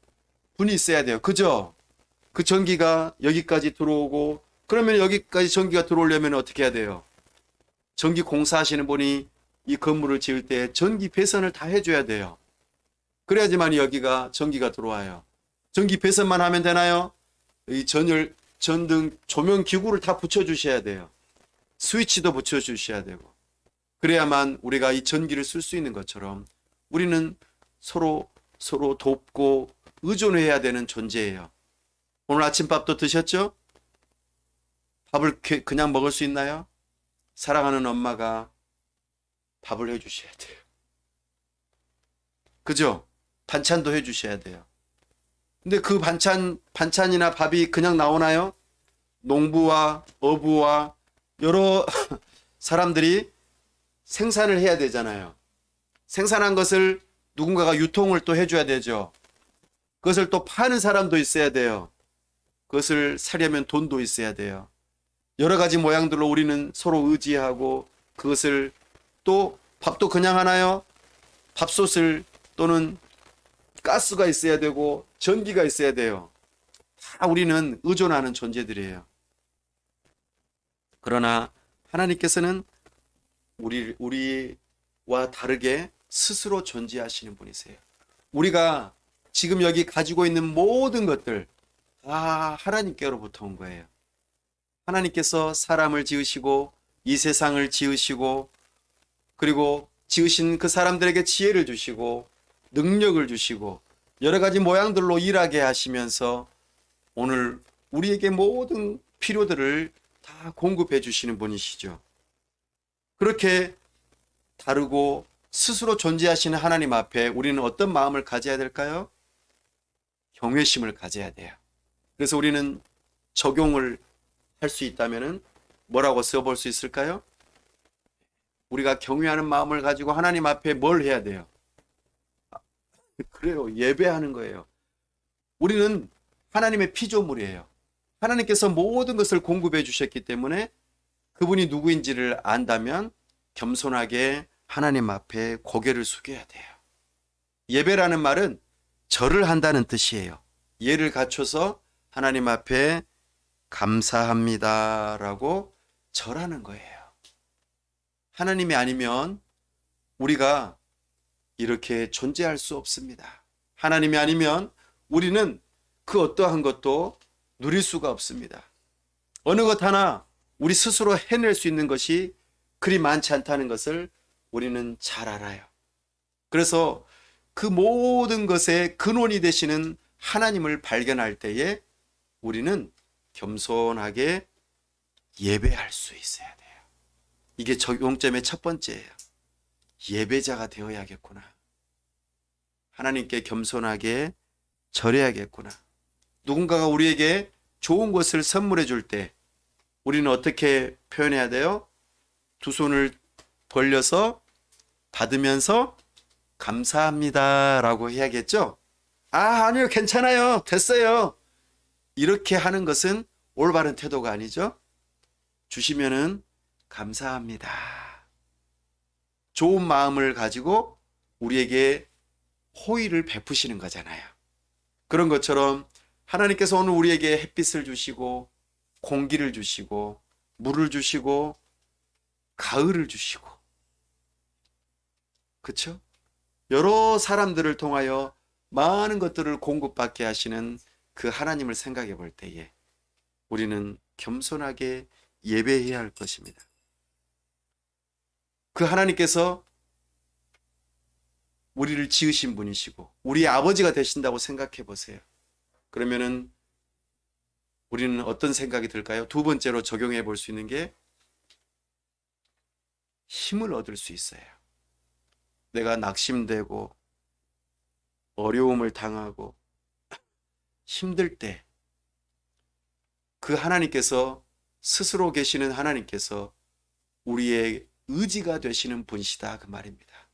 분이 있어야 돼요. 그죠? 그 전기가 여기까지 들어오고 그러면 여기까지 전기가 들어오려면 어떻게 해야 돼요? 전기 공사하시는 분이 이 건물을 지을 때 전기 배선을 다 해줘야 돼요. 그래야지만 여기가 전기가 들어와요. 전기 배선만 하면 되나요? 이 전등, 조명 기구를 다 붙여주셔야 돼요. 스위치도 붙여주셔야 되고. 그래야만 우리가 이 전기를 쓸 수 있는 것처럼 우리는 서로 돕고 의존해야 되는 존재예요. 오늘 아침밥도 드셨죠? 밥을 그냥 먹을 수 있나요? 사랑하는 엄마가 밥을 해주셔야 돼요. 그죠? 반찬도 해주셔야 돼요. 근데 그 반찬이나 밥이 그냥 나오나요? 농부와 어부와 여러 사람들이 생산을 해야 되잖아요. 생산한 것을 누군가가 유통을 또 해줘야 되죠. 그것을 또 파는 사람도 있어야 돼요. 그것을 사려면 돈도 있어야 돼요. 여러 가지 모양들로 우리는 서로 의지하고 그것을 또 밥도 그냥 하나요? 밥솥을 또는 가스가 있어야 되고 전기가 있어야 돼요. 다 우리는 의존하는 존재들이에요. 그러나 하나님께서는 우리와 다르게 스스로 존재하시는 분이세요. 우리가 지금 여기 가지고 있는 모든 것들 다 하나님께로부터 온 거예요. 하나님께서 사람을 지으시고 이 세상을 지으시고 그리고 지으신 그 사람들에게 지혜를 주시고 능력을 주시고 여러 가지 모양들로 일하게 하시면서 오늘 우리에게 모든 필요들을 다 공급해 주시는 분이시죠. 그렇게 다르고 스스로 존재하시는 하나님 앞에 우리는 어떤 마음을 가져야 될까요? 경외심을 가져야 돼요. 그래서 우리는 적용을 할 수 있다면 뭐라고 써볼 수 있을까요? 우리가 경외하는 마음을 가지고 하나님 앞에 뭘 해야 돼요? 그래요. 예배하는 거예요. 우리는 하나님의 피조물이에요. 하나님께서 모든 것을 공급해 주셨기 때문에 그분이 누구인지를 안다면 겸손하게 하나님 앞에 고개를 숙여야 돼요. 예배라는 말은 절을 한다는 뜻이에요. 예를 갖춰서 하나님 앞에 감사합니다라고 절하는 거예요. 하나님이 아니면 우리가 이렇게 존재할 수 없습니다. 하나님이 아니면 우리는 그 어떠한 것도 누릴 수가 없습니다. 어느 것 하나 우리 스스로 해낼 수 있는 것이 그리 많지 않다는 것을 우리는 잘 알아요. 그래서 그 모든 것의 근원이 되시는 하나님을 발견할 때에 우리는 겸손하게 예배할 수 있어야 돼요. 이게 적용점의 첫 번째예요. 예배자가 되어야겠구나. 하나님께 겸손하게 절해야겠구나. 누군가가 우리에게 좋은 것을 선물해 줄 때 우리는 어떻게 표현해야 돼요? 두 손을 벌려서 받으면서 감사합니다 라고 해야겠죠? 아니요, 괜찮아요, 됐어요. 이렇게 하는 것은 올바른 태도가 아니죠. 주시면은 감사합니다. 좋은 마음을 가지고 우리에게 호의를 베푸시는 거잖아요. 그런 것처럼 하나님께서 오늘 우리에게 햇빛을 주시고 공기를 주시고 물을 주시고 가을을 주시고 그렇죠? 여러 사람들을 통하여 많은 것들을 공급받게 하시는 그 하나님을 생각해 볼 때에 우리는 겸손하게 예배해야 할 것입니다. 그 하나님께서 우리를 지으신 분이시고 우리의 아버지가 되신다고 생각해 보세요. 그러면은 우리는 어떤 생각이 들까요? 두 번째로 적용해 볼 수 있는 게 힘을 얻을 수 있어요. 내가 낙심되고 어려움을 당하고 힘들 때 그 하나님께서 스스로 계시는 하나님께서 우리의 의지가 되시는 분이시다 그 말입니다.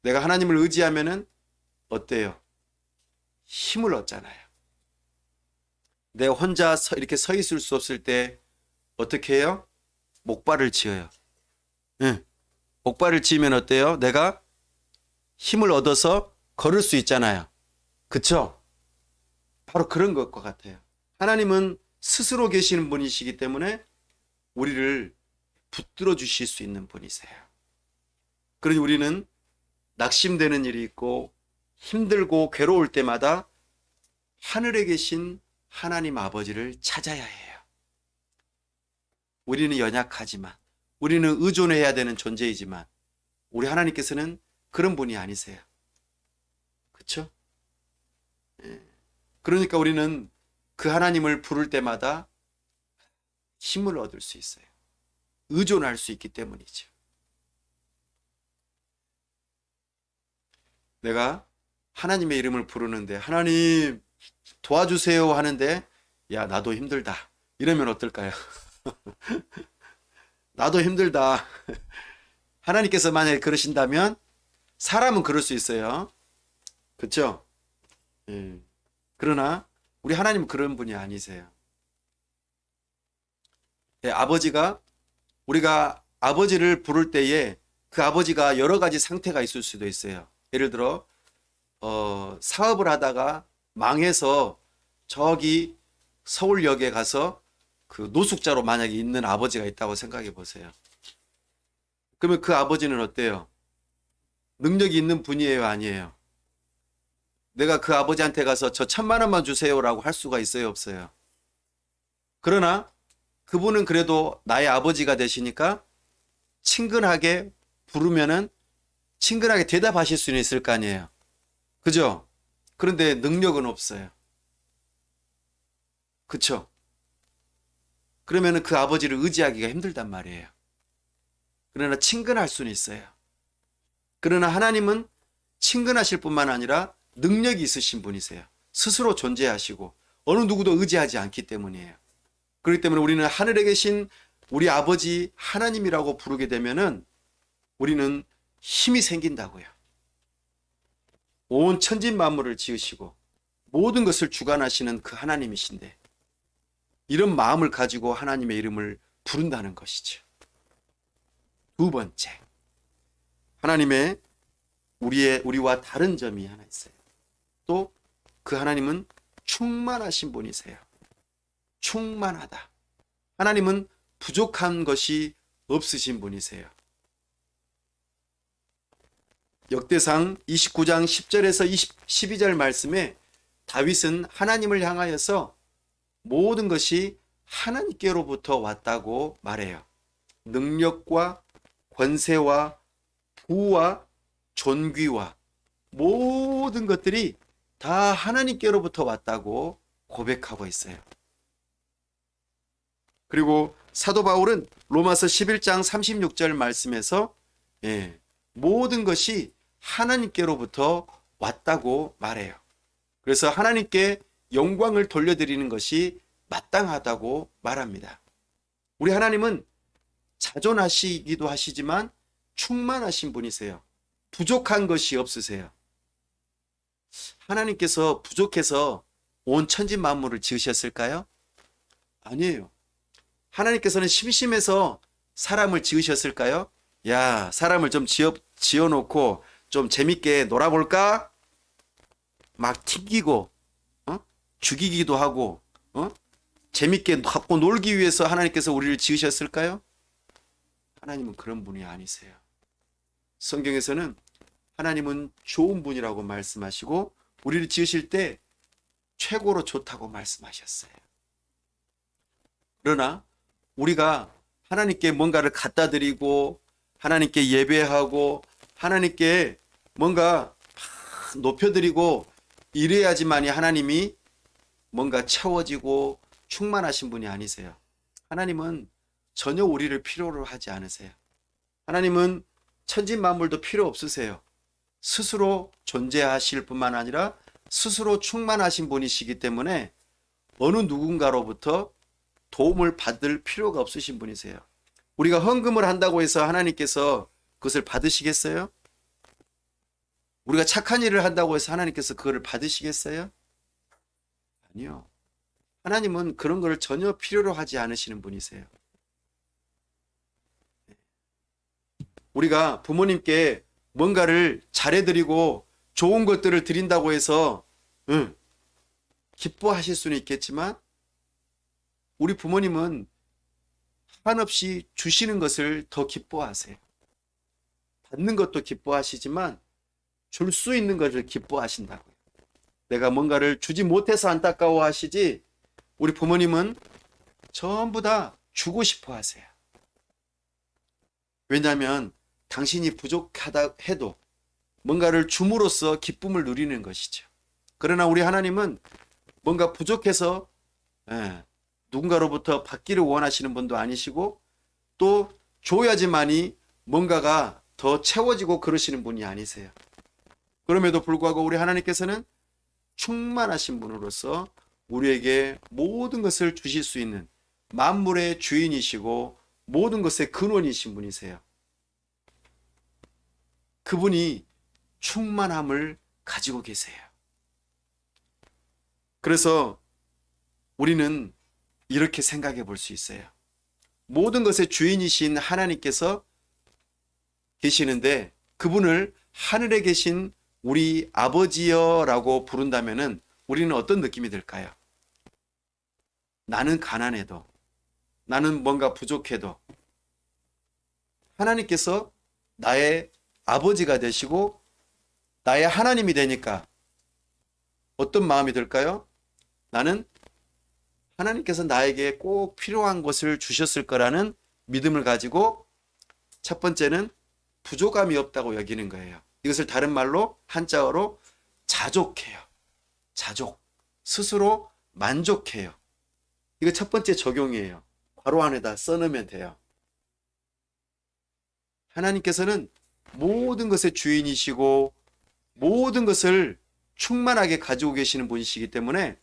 내가 하나님을 의지하면은 어때요? 힘을 얻잖아요. 내가 혼자 이렇게 서 있을 수 없을 때 어떻게 해요? 목발을 지어요. 응. 목발을 지으면 어때요? 내가 힘을 얻어서 걸을 수 있잖아요. 그쵸? 바로 그런 것과 같아요. 하나님은 스스로 계시는 분이시기 때문에 우리를 붙들어 주실 수 있는 분이세요. 그러니 우리는 낙심되는 일이 있고 힘들고 괴로울 때마다 하늘에 계신 하나님 아버지를 찾아야 해요. 우리는 연약하지만 우리는 의존해야 되는 존재이지만 우리 하나님께서는 그런 분이 아니세요. 그렇죠? 그러니까 우리는 그 하나님을 부를 때마다 힘을 얻을 수 있어요. 의존할 수 있기 때문이죠. 내가 하나님의 이름을 부르는데 하나님 도와주세요 하는데 야 나도 힘들다 이러면 어떨까요? 나도 힘들다. 하나님께서 만약에 그러신다면 사람은 그럴 수 있어요. 그렇죠? 그러나 우리 하나님은 그런 분이 아니세요. 예, 아버지가 우리가 아버지를 부를 때에 그 아버지가 여러 가지 상태가 있을 수도 있어요. 예를 들어 사업을 하다가 망해서 저기 서울역에 가서 그 노숙자로 만약에 있는 아버지가 있다고 생각해 보세요. 그러면 그 아버지는 어때요? 능력이 있는 분이에요, 아니에요? 내가 그 아버지한테 가서 저 1,000,000원만 주세요라고 할 수가 있어요, 없어요? 그러나 그분은 그래도 나의 아버지가 되시니까 친근하게 부르면은 친근하게 대답하실 수는 있을 거 아니에요. 그죠? 그런데 능력은 없어요. 그쵸? 그러면은 그 아버지를 의지하기가 힘들단 말이에요. 그러나 친근할 수는 있어요. 그러나 하나님은 친근하실 뿐만 아니라 능력이 있으신 분이세요. 스스로 존재하시고 어느 누구도 의지하지 않기 때문이에요. 그렇기 때문에 우리는 하늘에 계신 우리 아버지 하나님이라고 부르게 되면은 우리는 힘이 생긴다고요. 온 천진 만물을 지으시고 모든 것을 주관하시는 그 하나님이신데 이런 마음을 가지고 하나님의 이름을 부른다는 것이죠. 두 번째, 하나님의 우리와 다른 점이 하나 있어요. 또 그 하나님은 충만하신 분이세요. 충만하다. 하나님은 부족한 것이 없으신 분이세요. 역대상 29장 10절에서 12절 말씀에 다윗은 하나님을 향하여서 모든 것이 하나님께로부터 왔다고 말해요. 능력과 권세와 부와 존귀와 모든 것들이 다 하나님께로부터 왔다고 고백하고 있어요. 그리고 사도 바울은 로마서 11장 36절 말씀에서 모든 것이 하나님께로부터 왔다고 말해요. 그래서 하나님께 영광을 돌려드리는 것이 마땅하다고 말합니다. 우리 하나님은 자존하시기도 하시지만 충만하신 분이세요. 부족한 것이 없으세요. 하나님께서 부족해서 온 천지 만물을 지으셨을까요? 아니에요. 하나님께서는 심심해서 사람을 지으셨을까요? 야, 사람을 좀 지어놓고 좀 재밌게 놀아볼까? 막 튕기고 죽이기도 하고 재밌게 갖고 놀기 위해서 하나님께서 우리를 지으셨을까요? 하나님은 그런 분이 아니세요. 성경에서는 하나님은 좋은 분이라고 말씀하시고 우리를 지으실 때 최고로 좋다고 말씀하셨어요. 그러나 우리가 하나님께 뭔가를 갖다 드리고 하나님께 예배하고 하나님께 뭔가 높여드리고 이래야지만이 하나님이 뭔가 채워지고 충만하신 분이 아니세요. 하나님은 전혀 우리를 필요로 하지 않으세요. 하나님은 천지 만물도 필요 없으세요. 스스로 존재하실 뿐만 아니라 스스로 충만하신 분이시기 때문에 어느 누군가로부터 도움을 받을 필요가 없으신 분이세요. 우리가 헌금을 한다고 해서 하나님께서 그것을 받으시겠어요? 우리가 착한 일을 한다고 해서 하나님께서 그거를 받으시겠어요? 아니요. 하나님은 그런 걸 전혀 필요로 하지 않으시는 분이세요. 우리가 부모님께 뭔가를 잘해드리고 좋은 것들을 드린다고 해서 기뻐하실 수는 있겠지만 우리 부모님은 한없이 주시는 것을 더 기뻐하세요. 받는 것도 기뻐하시지만 줄 수 있는 것을 기뻐하신다고요. 내가 뭔가를 주지 못해서 안타까워하시지 우리 부모님은 전부 다 주고 싶어 하세요. 왜냐하면 당신이 부족하다 해도 뭔가를 줌으로써 기쁨을 누리는 것이죠. 그러나 우리 하나님은 뭔가 부족해서 누군가로부터 받기를 원하시는 분도 아니시고 또 줘야지만이 뭔가가 더 채워지고 그러시는 분이 아니세요. 그럼에도 불구하고 우리 하나님께서는 충만하신 분으로서 우리에게 모든 것을 주실 수 있는 만물의 주인이시고 모든 것의 근원이신 분이세요. 그분이 충만함을 가지고 계세요. 그래서 우리는 이렇게 생각해 볼 수 있어요. 모든 것의 주인이신 하나님께서 계시는데 그분을 하늘에 계신 우리 아버지여라고 부른다면은 우리는 어떤 느낌이 들까요? 나는 가난해도, 나는 뭔가 부족해도 하나님께서 나의 아버지가 되시고 나의 하나님이 되니까 어떤 마음이 들까요? 나는 하나님께서 나에게 꼭 필요한 것을 주셨을 거라는 믿음을 가지고 첫 번째는 부족함이 없다고 여기는 거예요. 이것을 다른 말로 한자어로 자족해요. 자족. 스스로 만족해요. 이거 첫 번째 적용이에요. 괄호 안에다 써놓으면 돼요. 하나님께서는 모든 것의 주인이시고 모든 것을 충만하게 가지고 계시는 분이시기 때문에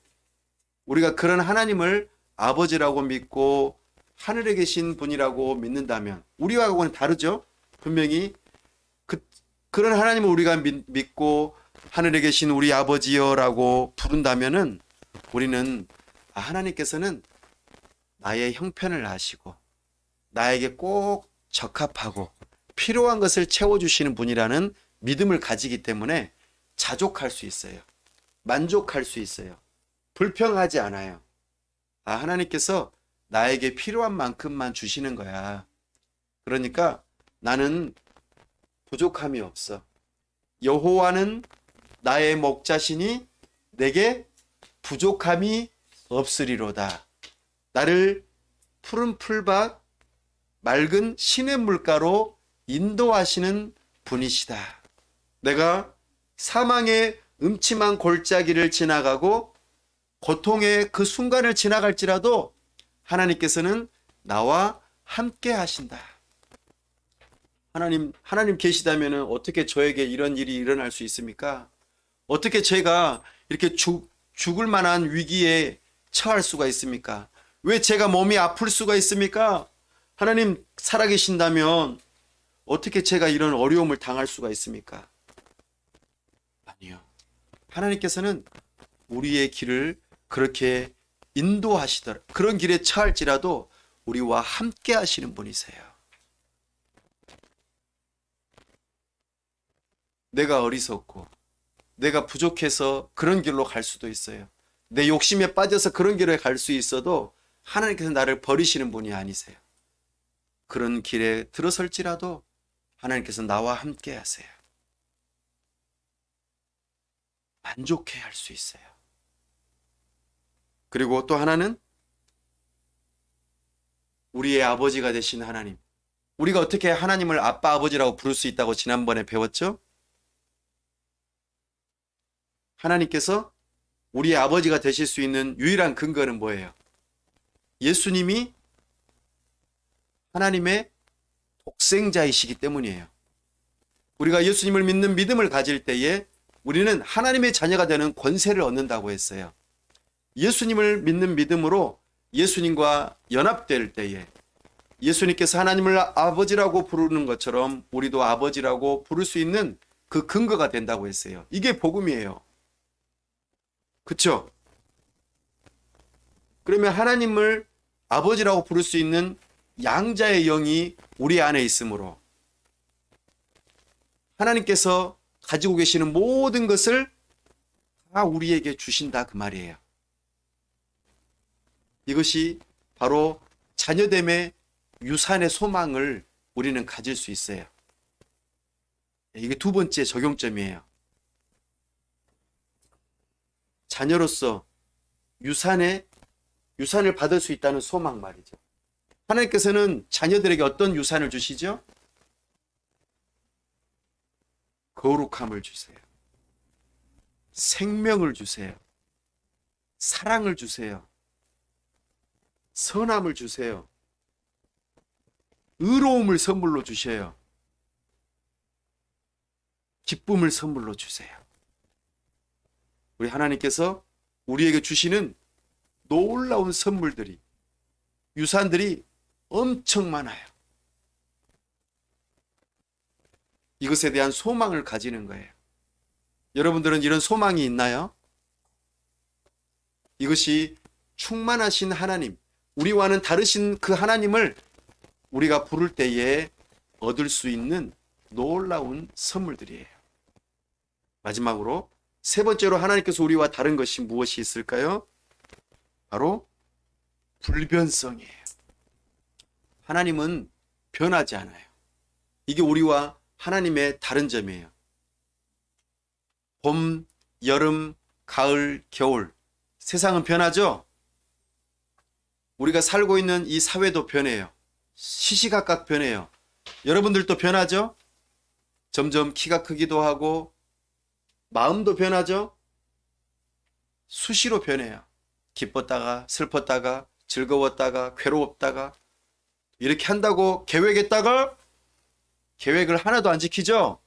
우리가 그런 하나님을 아버지라고 믿고 하늘에 계신 분이라고 믿는다면 우리하고는 다르죠. 분명히 그런 하나님을 우리가 믿고 하늘에 계신 우리 아버지여라고 부른다면은 우리는 하나님께서는 나의 형편을 아시고 나에게 꼭 적합하고 필요한 것을 채워주시는 분이라는 믿음을 가지기 때문에 자족할 수 있어요. 만족할 수 있어요. 불평하지 않아요. 하나님께서 나에게 필요한 만큼만 주시는 거야. 그러니까 나는 부족함이 없어. 여호와는 나의 목자시니 내게 부족함이 없으리로다. 나를 푸른 풀밭 맑은 시냇물가로 인도하시는 분이시다. 내가 사망의 음침한 골짜기를 지나가고 고통의 그 순간을 지나갈지라도 하나님께서는 나와 함께 하신다. 하나님 계시다면 어떻게 저에게 이런 일이 일어날 수 있습니까? 어떻게 제가 이렇게 죽을 만한 위기에 처할 수가 있습니까? 왜 제가 몸이 아플 수가 있습니까? 하나님 살아계신다면 어떻게 제가 이런 어려움을 당할 수가 있습니까? 아니요. 하나님께서는 우리의 길을 그렇게 인도하시더라. 그런 길에 처할지라도 우리와 함께 하시는 분이세요. 내가 어리석고 내가 부족해서 그런 길로 갈 수도 있어요. 내 욕심에 빠져서 그런 길에 갈 수 있어도 하나님께서 나를 버리시는 분이 아니세요. 그런 길에 들어설지라도 하나님께서 나와 함께 하세요. 만족해 할 수 있어요. 그리고 또 하나는 우리의 아버지가 되신 하나님. 우리가 어떻게 하나님을 아빠 아버지라고 부를 수 있다고 지난번에 배웠죠? 하나님께서 우리의 아버지가 되실 수 있는 유일한 근거는 뭐예요? 예수님이 하나님의 독생자이시기 때문이에요. 우리가 예수님을 믿는 믿음을 가질 때에 우리는 하나님의 자녀가 되는 권세를 얻는다고 했어요. 예수님을 믿는 믿음으로 예수님과 연합될 때에 예수님께서 하나님을 아버지라고 부르는 것처럼 우리도 아버지라고 부를 수 있는 그 근거가 된다고 했어요. 이게 복음이에요. 그렇죠? 그러면 하나님을 아버지라고 부를 수 있는 양자의 영이 우리 안에 있으므로 하나님께서 가지고 계시는 모든 것을 다 우리에게 주신다 그 말이에요. 이것이 바로 자녀됨의 유산의 소망을 우리는 가질 수 있어요. 이게 두 번째 적용점이에요. 자녀로서 유산을 받을 수 있다는 소망 말이죠. 하나님께서는 자녀들에게 어떤 유산을 주시죠? 거룩함을 주세요. 생명을 주세요. 사랑을 주세요. 선함을 주세요. 의로움을 선물로 주셔요. 기쁨을 선물로 주세요. 우리 하나님께서 우리에게 주시는 놀라운 선물들이, 유산들이 엄청 많아요. 이것에 대한 소망을 가지는 거예요. 여러분들은 이런 소망이 있나요? 이것이 충만하신 하나님, 우리와는 다르신 그 하나님을 우리가 부를 때에 얻을 수 있는 놀라운 선물들이에요. 마지막으로 세 번째로 하나님께서 우리와 다른 것이 무엇이 있을까요? 바로 불변성이에요. 하나님은 변하지 않아요. 이게 우리와 하나님의 다른 점이에요. 봄, 여름, 가을, 겨울. 세상은 변하죠? 우리가 살고 있는 이 사회도 변해요. 시시각각 변해요. 여러분들도 변하죠? 점점 키가 크기도 하고 마음도 변하죠? 수시로 변해요. 기뻤다가 슬펐다가 즐거웠다가 괴로웠다가 이렇게 한다고 계획했다가 계획을 하나도 안 지키죠?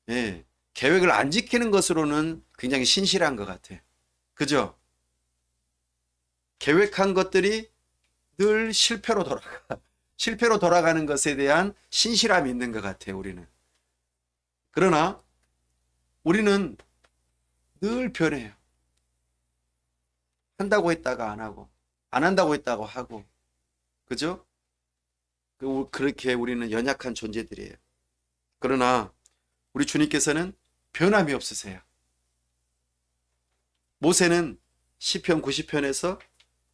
예, 계획을 안 지키는 것으로는 굉장히 신실한 것 같아요. 그죠? 계획한 것들이 늘 실패로 돌아가. 실패로 돌아가는 것에 대한 신실함이 있는 것 같아요, 우리는. 그러나 우리는 늘 변해요. 한다고 했다가 안 하고, 안 한다고 했다고 하고, 그죠? 그렇게 우리는 연약한 존재들이에요. 그러나 우리 주님께서는 변함이 없으세요. 모세는 시편 90편에서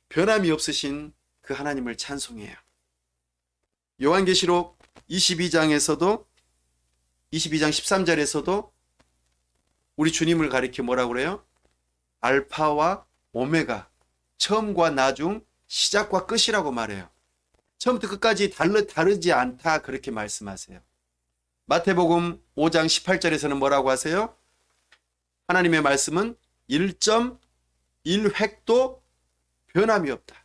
변함이 없으신 그 하나님을 찬송해요. 요한계시록 22장에서도 22장 13절에서도 우리 주님을 가리켜 뭐라고 그래요? 알파와 오메가, 처음과 나중, 시작과 끝이라고 말해요. 처음부터 끝까지 다르지 않다 그렇게 말씀하세요. 마태복음 5장 18절에서는 뭐라고 하세요? 하나님의 말씀은 1.1획도 변함이 없다.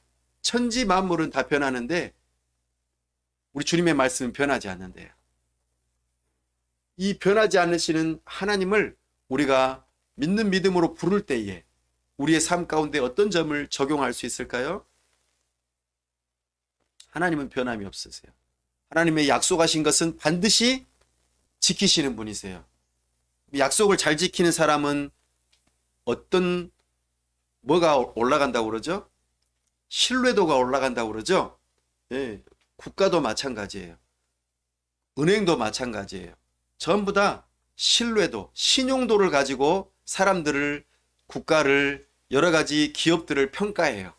천지 만물은 다 변하는데 우리 주님의 말씀은 변하지 않는데요. 이 변하지 않으시는 하나님을 우리가 믿는 믿음으로 부를 때에 우리의 삶 가운데 어떤 점을 적용할 수 있을까요? 하나님은 변함이 없으세요. 하나님의 약속하신 것은 반드시 지키시는 분이세요. 약속을 잘 지키는 사람은 뭐가 올라간다고 그러죠? 신뢰도가 올라간다고 그러죠? 예, 국가도 마찬가지예요. 은행도 마찬가지예요. 전부 다 신뢰도, 신용도를 가지고 사람들을, 국가를, 여러 가지 기업들을 평가해요.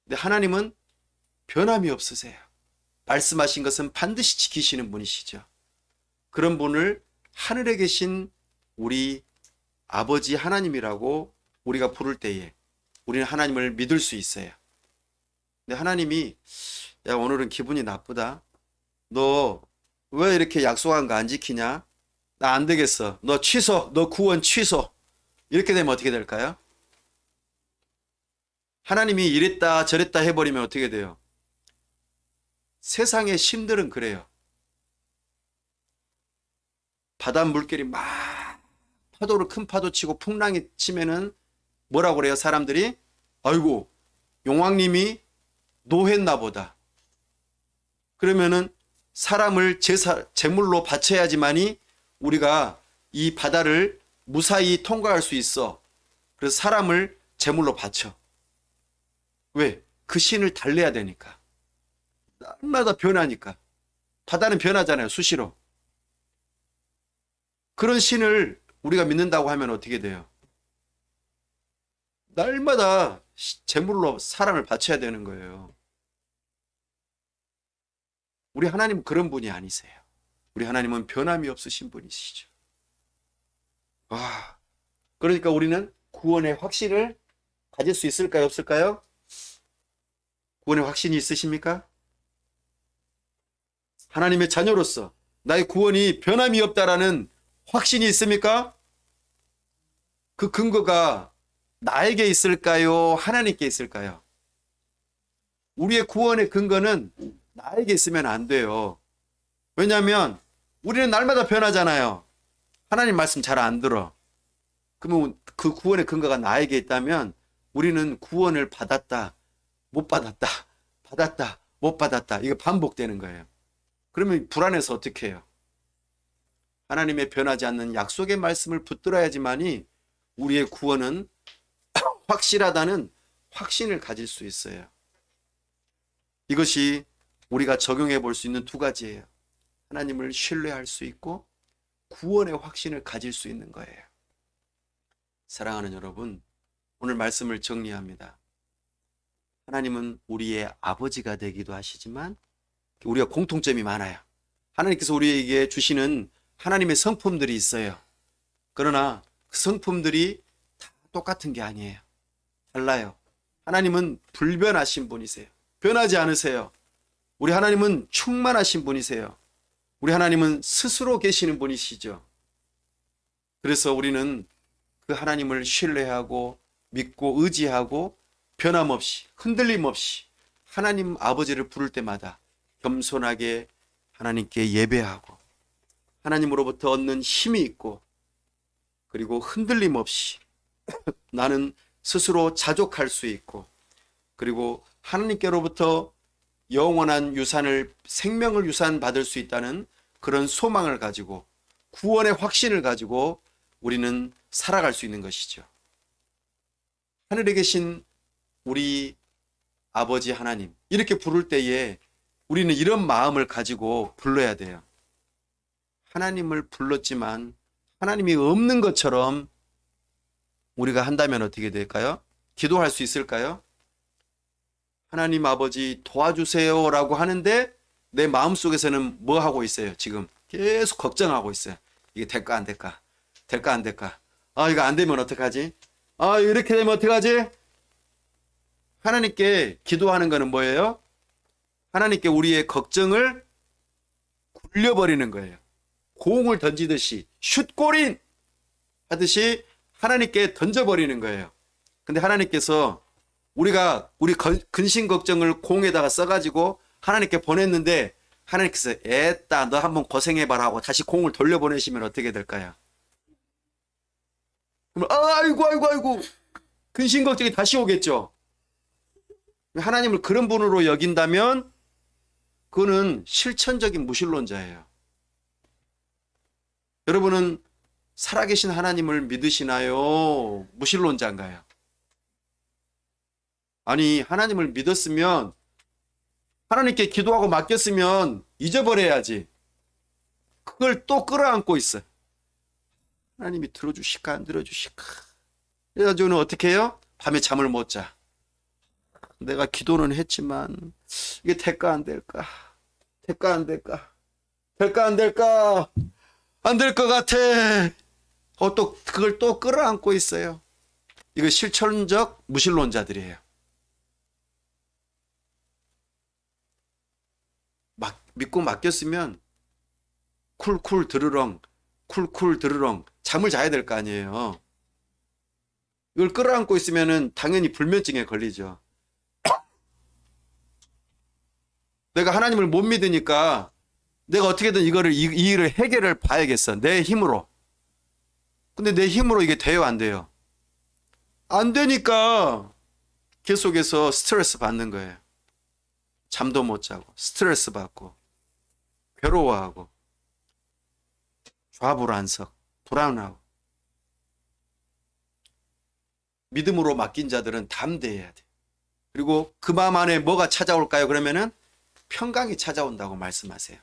근데 하나님은 변함이 없으세요. 말씀하신 것은 반드시 지키시는 분이시죠. 그런 분을 하늘에 계신 우리 아버지 하나님이라고 우리가 부를 때에 우리는 하나님을 믿을 수 있어요. 근데 하나님이 야, 오늘은 기분이 나쁘다. 너 왜 이렇게 약속한 거 안 지키냐? 나 안 되겠어. 너 취소. 너 구원 취소. 이렇게 되면 어떻게 될까요? 하나님이 이랬다 저랬다 해버리면 어떻게 돼요? 세상의 신들은 그래요. 바다 물결이 막 큰 파도 치고 풍랑이 치면은 뭐라고 그래요? 사람들이 아이고 용왕님이 노했나 보다. 그러면은 사람을 제물로 바쳐야지만이 우리가 이 바다를 무사히 통과할 수 있어. 그래서 사람을 제물로 바쳐. 왜? 그 신을 달래야 되니까. 날마다 변하니까. 바다는 변하잖아요, 수시로. 그런 신을 우리가 믿는다고 하면 어떻게 돼요? 날마다 제물로 사람을 바쳐야 되는 거예요. 우리 하나님은 그런 분이 아니세요. 우리 하나님은 변함이 없으신 분이시죠. 그러니까 우리는 구원의 확신을 가질 수 있을까요? 없을까요? 구원의 확신이 있으십니까? 하나님의 자녀로서 나의 구원이 변함이 없다라는 확신이 있습니까? 그 근거가 나에게 있을까요? 하나님께 있을까요? 우리의 구원의 근거는 나에게 있으면 안 돼요. 왜냐하면 우리는 날마다 변하잖아요. 하나님 말씀 잘 안 들어. 그러면 그 구원의 근거가 나에게 있다면 우리는 구원을 받았다, 못 받았다, 받았다, 못 받았다. 이거 반복되는 거예요. 그러면 불안해서 어떻게 해요? 하나님의 변하지 않는 약속의 말씀을 붙들어야지만이 우리의 구원은 확실하다는 확신을 가질 수 있어요. 이것이 우리가 적용해 볼 수 있는 두 가지예요. 하나님을 신뢰할 수 있고 구원의 확신을 가질 수 있는 거예요. 사랑하는 여러분, 오늘 말씀을 정리합니다. 하나님은 우리의 아버지가 되기도 하시지만 우리가 공통점이 많아요. 하나님께서 우리에게 주시는 하나님의 성품들이 있어요. 그러나 그 성품들이 다 똑같은 게 아니에요. 달라요. 하나님은 불변하신 분이세요. 변하지 않으세요. 우리 하나님은 충만하신 분이세요. 우리 하나님은 스스로 계시는 분이시죠. 그래서 우리는 그 하나님을 신뢰하고 믿고 의지하고 변함없이 흔들림 없이 하나님 아버지를 부를 때마다 겸손하게 하나님께 예배하고 하나님으로부터 얻는 힘이 있고 그리고 흔들림 없이 나는 스스로 자족할 수 있고 그리고 하나님께로부터 영원한 유산을 생명을 유산 받을 수 있다는 그런 소망을 가지고 구원의 확신을 가지고 우리는 살아갈 수 있는 것이죠. 하늘에 계신 우리 아버지 하나님 이렇게 부를 때에 우리는 이런 마음을 가지고 불러야 돼요. 하나님을 불렀지만 하나님이 없는 것처럼 우리가 한다면 어떻게 될까요? 기도할 수 있을까요? 하나님 아버지 도와주세요 라고 하는데 내 마음속에서는 뭐 하고 있어요? 지금 계속 걱정하고 있어요. 이게 될까 안 될까? 될까 안 될까? 아, 이거 안 되면 어떡하지? 아, 이렇게 되면 어떡하지? 하나님께 기도하는 거는 뭐예요? 하나님께 우리의 걱정을 굴려버리는 거예요. 공을 던지듯이 슛골인 하듯이 하나님께 던져버리는 거예요. 근데 하나님께서 우리가 우리 근심 걱정을 공에다가 써가지고 하나님께 보냈는데 하나님께서 애따 너 한번 고생해봐라 하고 다시 공을 돌려보내시면 어떻게 될까요? 그럼 아이고 근심 걱정이 다시 오겠죠. 하나님을 그런 분으로 여긴다면 그거는 실천적인 무신론자예요. 여러분은 살아계신 하나님을 믿으시나요? 무신론자인가요? 아니, 하나님을 믿었으면 하나님께 기도하고 맡겼으면 잊어버려야지. 그걸 또 끌어안고 있어. 하나님이 들어주실까 안 들어주실까. 그래가지고는 어떻게 해요? 밤에 잠을 못 자. 내가 기도는 했지만 이게 될까 안 될까? 될까 안 될까? 될까 안 될까? 안 될 것 같아. 또 그걸 또 끌어안고 있어요. 이거 실천적 무신론자들이에요. 믿고 맡겼으면 쿨쿨 드르렁 쿨쿨 드르렁 잠을 자야 될 거 아니에요. 이걸 끌어안고 있으면은 당연히 불면증에 걸리죠. 내가 하나님을 못 믿으니까 내가 어떻게든 이 일을 해결을 봐야겠어. 내 힘으로. 근데 내 힘으로 이게 돼요, 안 돼요? 안 되니까 계속해서 스트레스 받는 거예요. 잠도 못 자고 스트레스 받고 괴로워하고 좌불안석 불안하고. 믿음으로 맡긴 자들은 담대해야 돼. 그리고 그 마음 안에 뭐가 찾아올까요? 그러면은 평강이 찾아온다고 말씀하세요.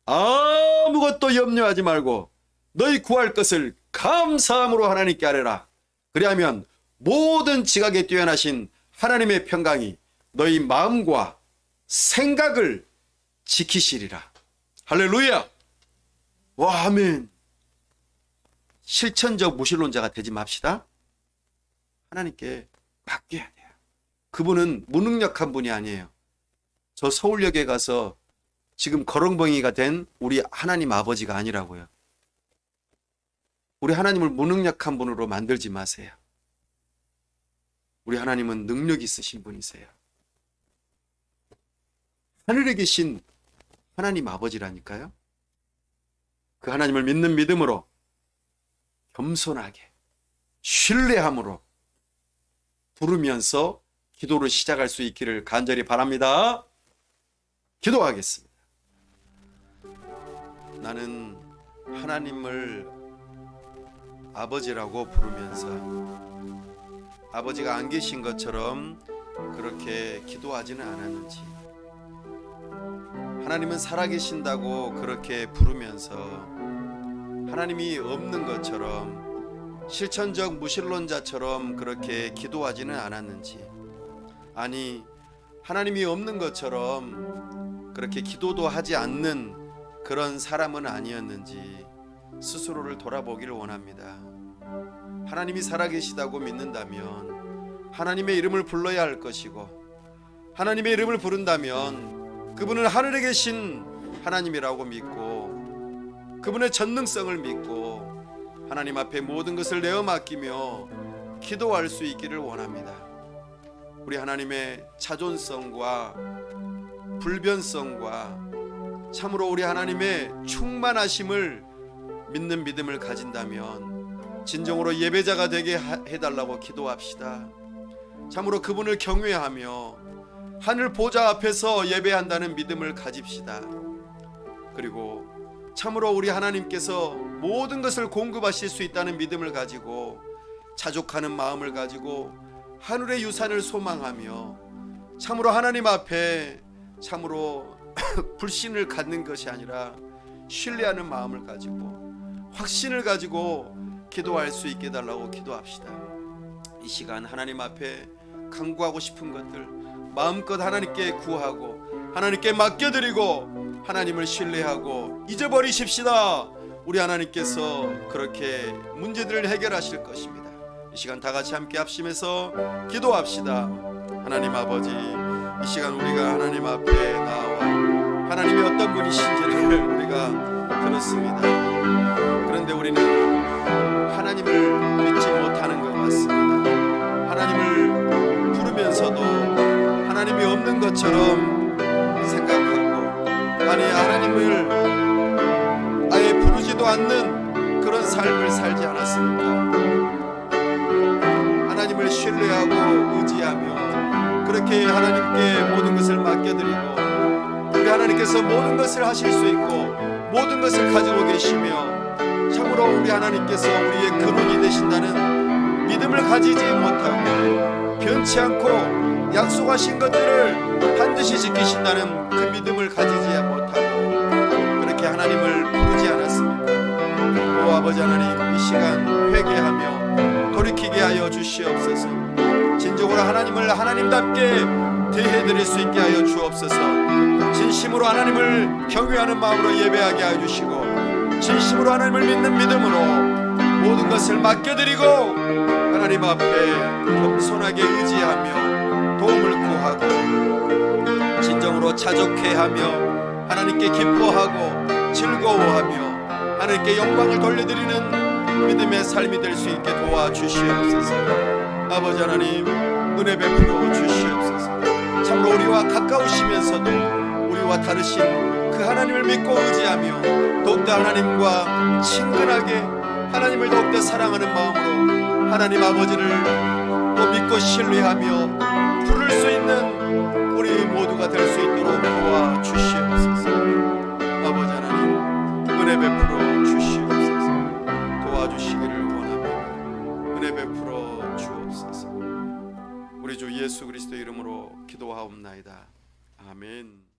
아무것도 염려하지 말고 너희 구할 것을 감사함으로 하나님께 아뢰라. 그리하면 모든 지각에 뛰어나신 하나님의 평강이 너희 마음과 생각을 지키시리라. 할렐루야. 와, 아멘. 실천적 무신론자가 되지 맙시다. 하나님께 맡겨야 돼요. 그분은 무능력한 분이 아니에요. 저 서울역에 가서 지금 거렁벙이가 된 우리 하나님 아버지가 아니라고요. 우리 하나님을 무능력한 분으로 만들지 마세요. 우리 하나님은 능력 있으신 분이세요. 하늘에 계신 하나님 아버지라니까요. 그 하나님을 믿는 믿음으로 겸손하게 신뢰함으로 부르면서 기도를 시작할 수 있기를 간절히 바랍니다. 기도하겠습니다. 나는 하나님을 아버지라고 부르면서 아버지가 안 계신 것처럼 그렇게 기도하지는 않았는지, 하나님은 살아계신다고 그렇게 부르면서 하나님이 없는 것처럼 실천적 무신론자처럼 그렇게 기도하지는 않았는지, 아니 하나님이 없는 것처럼 그렇게 기도도 하지 않는 그런 사람은 아니었는지 스스로를 돌아보기를 원합니다. 하나님이 살아계시다고 믿는다면 하나님의 이름을 불러야 할 것이고, 하나님의 이름을 부른다면 그분은 하늘에 계신 하나님이라고 믿고 그분의 전능성을 믿고 하나님 앞에 모든 것을 내어 맡기며 기도할 수 있기를 원합니다. 우리 하나님의 자존성과 불변성과 참으로 우리 하나님의 충만하심을 믿는 믿음을 가진다면 진정으로 예배자가 되게 해달라고 기도합시다. 참으로 그분을 경외하며 하늘 보좌 앞에서 예배한다는 믿음을 가집시다. 그리고 참으로 우리 하나님께서 모든 것을 공급하실 수 있다는 믿음을 가지고 자족하는 마음을 가지고 하늘의 유산을 소망하며 참으로 하나님 앞에 참으로 불신을 갖는 것이 아니라 신뢰하는 마음을 가지고 확신을 가지고 기도할 수 있게 해달라고 기도합시다. 이 시간 하나님 앞에 간구하고 싶은 것들 마음껏 하나님께 구하고 하나님께 맡겨드리고 하나님을 신뢰하고 잊어버리십시다. 우리 하나님께서 그렇게 문제들을 해결하실 것입니다. 이 시간 다 같이 함께 합심해서 기도합시다. 하나님 아버지, 이 시간 우리가 하나님 앞에 나와 하나님이 어떤 분이신지를 우리가 들었습니다. 그런데 우리는 하나님을 믿지 못하는 것 같습니다. 하나님을 부르면서도 하나님이 없는 것처럼 생각하고, 아니 하나님을 아예 부르지도 않는 그런 삶을 살지 않았습니까? 하나님을 신뢰하고 의지하며 그렇게 하나님께 모든 것을 맡겨드리고 우리 하나님께서 모든 것을 하실 수 있고 모든 것을 가지고 계시며 참으로 우리 하나님께서 우리의 근원이 되신다는 믿음을 가지지 못하고 변치 않고 약속하신 것들을 반드시 지키신다는 그 믿음을 가지지 못하고 그렇게 하나님을 부르지 않았습니까? 오 아버지 하나님, 이 시간 회개하며 돌이키게 하여 주시옵소서. 진정으로 하나님을 하나님답게 대해드릴 수 있게 하여 주옵소서. 진심으로 하나님을 경외하는 마음으로 예배하게 하여 주시고 진심으로 하나님을 믿는 믿음으로 모든 것을 맡겨드리고 하나님 앞에 겸손하게 의지하며 도움을 구하고 진정으로 자족해하며 하나님께 기뻐하고 즐거워하며 하나님께 영광을 돌려드리는 믿음의 삶이 될 수 있게 도와주시옵소서. 아버지 하나님, 은혜 베풀어 주시옵소서. 참으로 우리와 가까우시면서도 우리와 다르신 그 하나님을 믿고 의지하며 더욱더 하나님과 친근하게 하나님을 더욱더 사랑하는 마음으로 하나님 아버지를 또 믿고 신뢰하며 부를 수 있는 우리 모두가 될 수 있도록 도와주시옵소서. 아버지 하나님, 은혜 베풀어 주시옵소서. 도와주시기를 원합니다. 은혜 베풀어 주옵소서. 우리 주 예수 그리스도 이름으로 기도하옵나이다. 아멘.